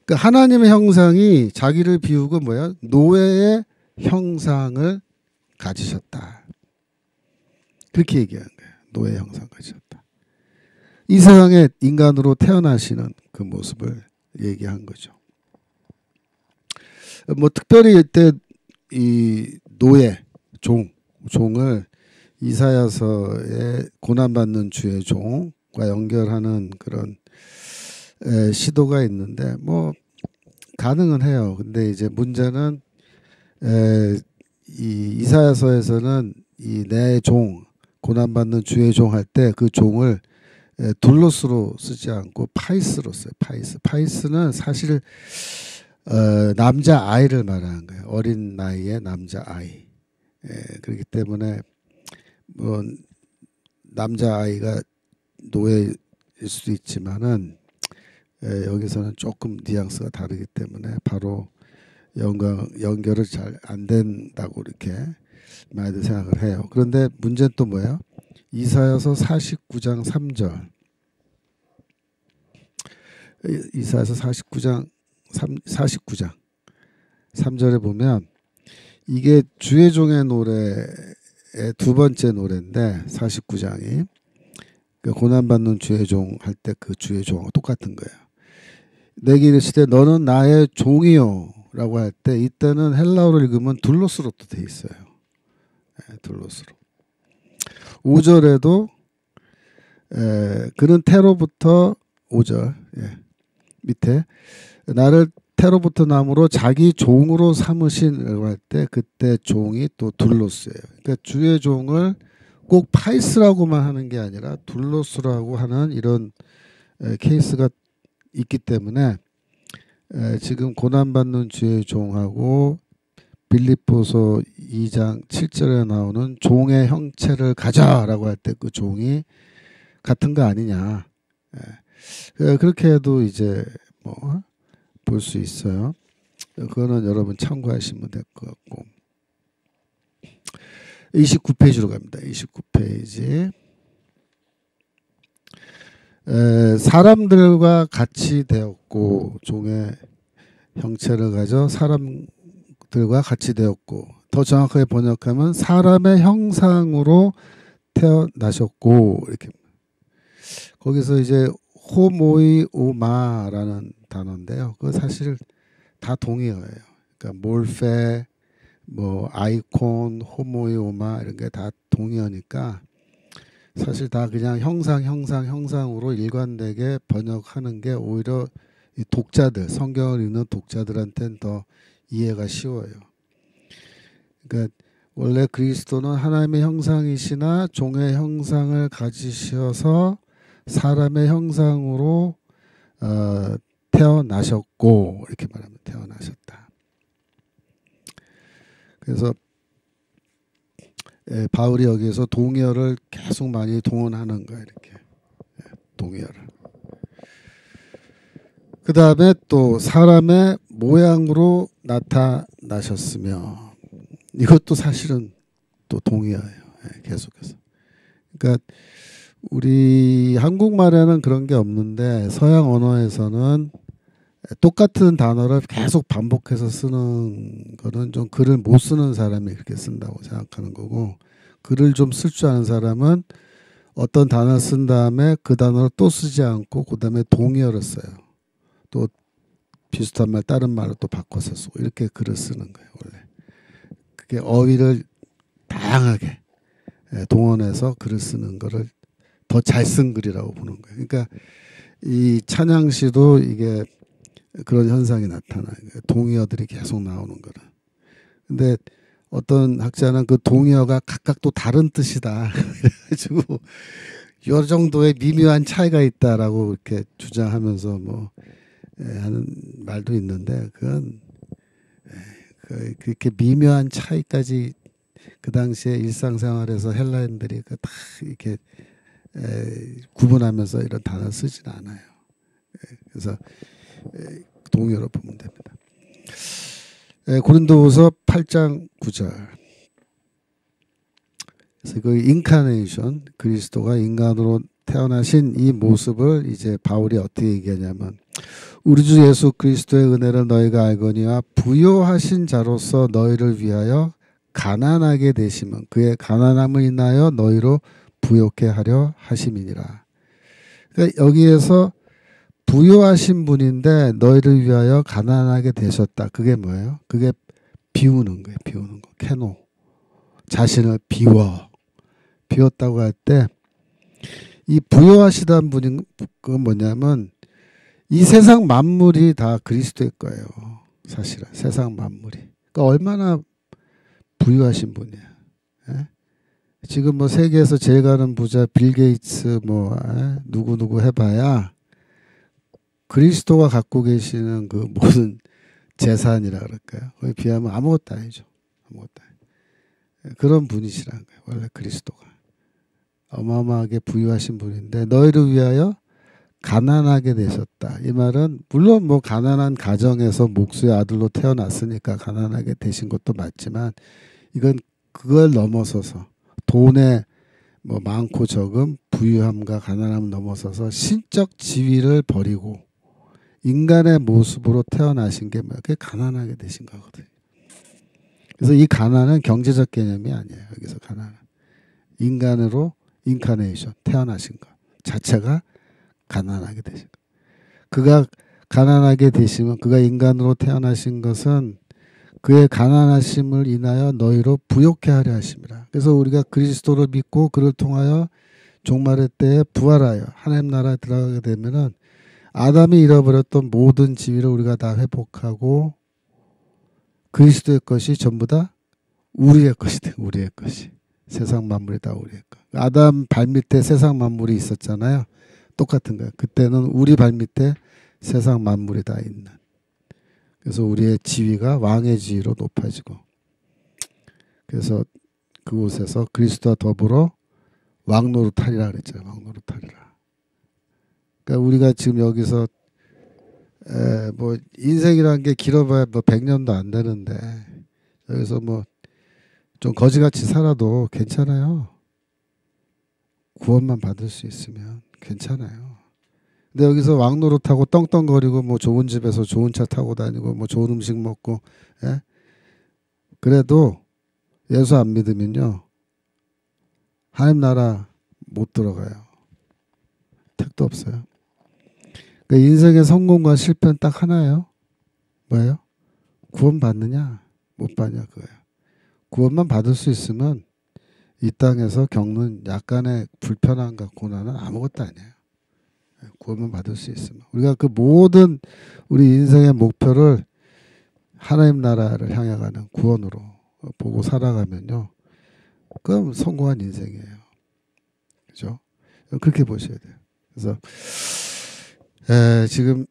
그러니까 하나님의 형상이 자기를 비우고 뭐야? 노예의 형상을 가지셨다. 그렇게 얘기하는 거예요. 노예의 형상을 가지셨다. 이 세상에 인간으로 태어나시는 그 모습을 얘기한 거죠. 뭐 특별히 이때 이 노예, 종을 이사야서의 고난받는 주의 종과 연결하는 그런 시도가 있는데 뭐 가능은 해요. 근데 이제 문제는 이 이사야서에서는 이 내 종, 고난받는 주의 종 할 때 그 종을 둘로스로 쓰지 않고 파이스로 써요. 파이스는 사실 남자 아이를 말하는 거예요. 어린 나이의 남자 아이. 그렇기 때문에 뭐 남자 아이가 노예일 수도 있지만은 여기서는 조금 뉘앙스가 다르기 때문에 바로 연결을 잘 안 된다고 이렇게 많이들 생각을 해요. 그런데 문제는 또 뭐예요? 이사야서 49장 3절. 이사야서 49장 3절에 보면 이게 주의 종의 노래의 두 번째 노래인데 49장이 그 고난받는 주의 종 할 때 그 주의 종하고 똑같은 거예요. 내게 이르시되 너는 나의 종이요 라고 할 때 이때는 헬라어로 읽으면 둘로스로 또 돼 있어요. 둘로스로. 5절에도 그는 태로부터 5절 밑에 나를 태로부터 남으로 자기 종으로 삼으신라고 할 때 그때 종이 또 둘로스예요. 그러니까 주의 종을 꼭 파이스라고만 하는 게 아니라 둘로스라고 하는 이런 케이스가 있기 때문에 지금 고난받는 주의 종하고 빌립보서 2장 7절에 나오는 종의 형체를 가져라고 할 때 그 종이 같은 거 아니냐. 그렇게 해도 이제 뭐 볼 수 있어요. 그거는 여러분 참고하시면 될 것 같고. 29페이지로 갑니다. 29페이지. 사람들과 같이 되었고 종의 형체를 가져 사람들과 같이 되었고 더 정확하게 번역하면 사람의 형상으로 태어나셨고 이렇게 거기서 이제 호모이 오마라는 단어인데요. 그거 사실 다 동의어예요. 그러니까 몰페, 뭐 아이콘, 호모이 오마 이런 게 다 동의어니까 사실 다 그냥 형상으로 일관되게 번역하는 게 오히려 이 독자들, 성경을 읽는 독자들한테는 더 이해가 쉬워요. 그러니까 원래 그리스도는 하나님의 형상이시나 종의 형상을 가지셔서 사람의 형상으로 태어나셨고 이렇게 말하면 태어나셨다. 그래서 바울이 여기에서 동의어를 계속 많이 동원하는 거예요. 이렇게 동의어를. 그 다음에 또 사람의 모양으로 나타나셨으며 이것도 사실은 또 동의어예요. 계속해서. 그러니까 우리 한국말에는 그런 게 없는데 서양 언어에서는 똑같은 단어를 계속 반복해서 쓰는 거는 좀 글을 못 쓰는 사람이 그렇게 쓴다고 생각하는 거고 글을 좀 쓸 줄 아는 사람은 어떤 단어를 쓴 다음에 그 단어를 또 쓰지 않고 그 다음에 동의어를 써요. 또 비슷한 말 다른 말로 또 바꿔서 쓰고 이렇게 글을 쓰는 거예요. 원래 그게 어휘를 다양하게 동원해서 글을 쓰는 거를 더 잘 쓴 글이라고 보는 거예요. 그러니까 이 찬양시도 이게 그런 현상이 나타나요. 동의어들이 계속 나오는 거라. 근데 어떤 학자는 그 동의어가 각각 또 다른 뜻이다. 그래가지고 요 정도의 미묘한 차이가 있다라고 이렇게 주장하면서 뭐 하는 말도 있는데 그건 그렇게 미묘한 차이까지 그 당시에 일상생활에서 헬라인들이 다 이렇게 구분하면서 이런 단어 쓰지는 않아요. 그래서 동요로 보면 됩니다. 고린도후서 8장 9절. 그래서 그 인카네이션, 그리스도가 인간으로 태어나신 이 모습을 이제 바울이 어떻게 얘기하냐면, 우리 주 예수 그리스도의 은혜를 너희가 알거니와 부요하신 자로서 너희를 위하여 가난하게 되심은 그의 가난함을 인하여 너희로 부요케 하려 하심이니라. 그러니까 여기에서 부요하신 분인데 너희를 위하여 가난하게 되셨다. 그게 뭐예요? 그게 비우는 거예요. 비우는 거. 케노. 자신을 비웠다고 할 때 이 부요하시다는 분이 그건 뭐냐면 이 세상 만물이 다 그리스도의 거예요. 사실은 세상 만물이. 그러니까 얼마나 부유하신 분이야. 예? 지금 뭐 세계에서 제일 가는 부자 빌 게이츠 뭐 누구 해봐야 그리스도가 갖고 계시는 그 모든 재산이라 그럴까요? 거기 비하면 아무것도 아니죠. 아무것도 아니죠. 그런 분이시라는 거예요. 원래 그리스도가. 어마어마하게 부유하신 분인데 너희를 위하여 가난하게 되셨다. 이 말은 물론 뭐 가난한 가정에서 목수의 아들로 태어났으니까 가난하게 되신 것도 맞지만 이건 그걸 넘어서서 돈의 뭐 많고 적음 부유함과 가난함을 넘어서서 신적 지위를 버리고 인간의 모습으로 태어나신 게 뭐야? 그게 가난하게 되신 거거든요. 그래서 이 가난은 경제적 개념이 아니에요. 여기서 가난은 인간으로 인카네이션 태어나신 것 자체가 가난하게 되신 것. 그가 가난하게 되시면 그가 인간으로 태어나신 것은 그의 가난하심을 인하여 너희로 부욕케 하려 하심이라. 그래서 우리가 그리스도를 믿고 그를 통하여 종말의 때에 부활하여 하나님 나라에 들어가게 되면은 아담이 잃어버렸던 모든 지위를 우리가 다 회복하고 그리스도의 것이 전부 다 우리의 것이 돼. 우리의 것이. 세상 만물이 다 우리의 것. 아담 발밑에 세상 만물이 있었잖아요. 똑같은 거예요. 그때는 우리 발밑에 세상 만물이 다 있는. 그래서 우리의 지위가 왕의 지위로 높아지고 그래서 그곳에서 그리스도와 더불어 왕노릇하리라 그랬잖아요. 왕노릇하리라. 그러니까 우리가 지금 여기서 뭐 인생이라는 게 길어봐야 뭐 100년도 안 되는데 여기서 뭐 좀 거지같이 살아도 괜찮아요. 구원만 받을 수 있으면 괜찮아요. 근데 여기서 왕노릇하고 떵떵거리고 뭐 좋은 집에서 좋은 차 타고 다니고 뭐 좋은 음식 먹고 그래도 예수 안 믿으면요 하나님 나라 못 들어가요. 택도 없어요. 그러니까 인생의 성공과 실패는 딱 하나예요. 뭐예요? 구원 받느냐 못 받냐 그거예요. 구원만 받을 수 있으면 이 땅에서 겪는 약간의 불편함과 고난은 아무것도 아니에요. 구원만 받을 수 있으면 우리가 그 모든 우리 인생의 목표를 하나님 나라를 향해 가는 구원으로 보고 살아가면요 그럼 성공한 인생이에요. 그죠? 그렇게 보셔야 돼요. 그래서 지금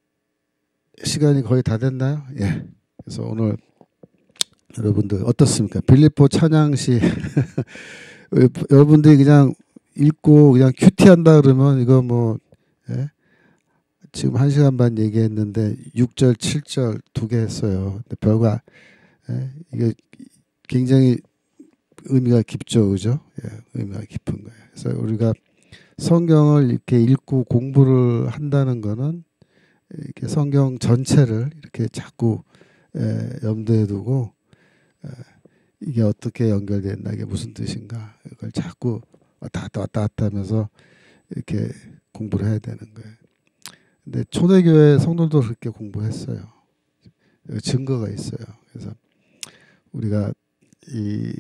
시간이 거의 다 됐나요? 예. 그래서 오늘 여러분들 어떻습니까? 빌립보 찬양시 여러분들이 그냥 읽고 그냥 큐티한다 그러면 이거 뭐 지금 1시간 반 얘기했는데 6절, 7절 2개 했어요. 근데 별거 이게 굉장히 의미가 깊죠, 그죠? 의미가 깊은 거예요. 그래서 우리가 성경을 이렇게 읽고 공부를 한다는 거는 이렇게 성경 전체를 이렇게 자꾸 염두에 두고 이게 어떻게 연결됐나 이게 무슨 뜻인가 이걸 자꾸 왔다 갔다 하면서 이렇게 공부를 해야 되는 거예요. 근데 초대교회 성도들도 그렇게 공부했어요. 증거가 있어요. 그래서 우리가 이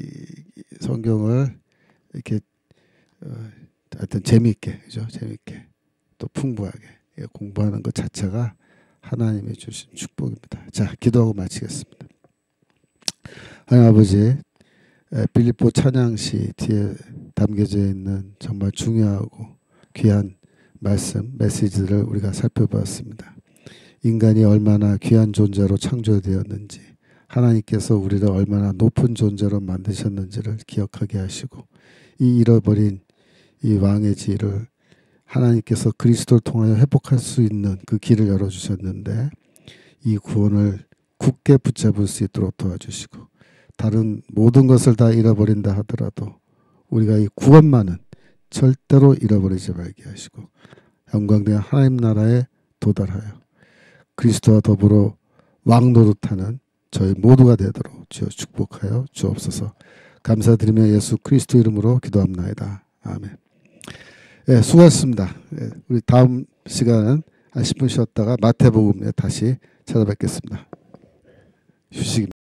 성경을 이렇게 하여튼 재미있게 그죠? 재미있게 또 풍부하게 공부하는 것 자체가 하나님의 주신 축복입니다. 자, 기도하고 마치겠습니다. 하나님 아버지, 빌립보 찬양시 뒤에 담겨져 있는 정말 중요하고 귀한 말씀, 메시지들을 우리가 살펴보았습니다. 인간이 얼마나 귀한 존재로 창조되었는지, 하나님께서 우리를 얼마나 높은 존재로 만드셨는지를 기억하게 하시고, 이 잃어버린 이 왕의 지를 하나님께서 그리스도를 통하여 회복할 수 있는 그 길을 열어주셨는데, 이 구원을 굳게 붙잡을 수 있도록 도와주시고, 다른 모든 것을 다 잃어버린다 하더라도 우리가 이 구원만은 절대로 잃어버리지 말게 하시고, 영광된 하나님 나라에 도달하여 그리스도와 더불어 왕노릇하는 저희 모두가 되도록 주여 축복하여 주옵소서. 감사드리며 예수 그리스도 이름으로 기도합나이다. 아멘. 예, 수고하셨습니다. 예, 우리 다음 시간은 한 10분 쉬었다가 마태복음에 다시 찾아뵙겠습니다. 휴식.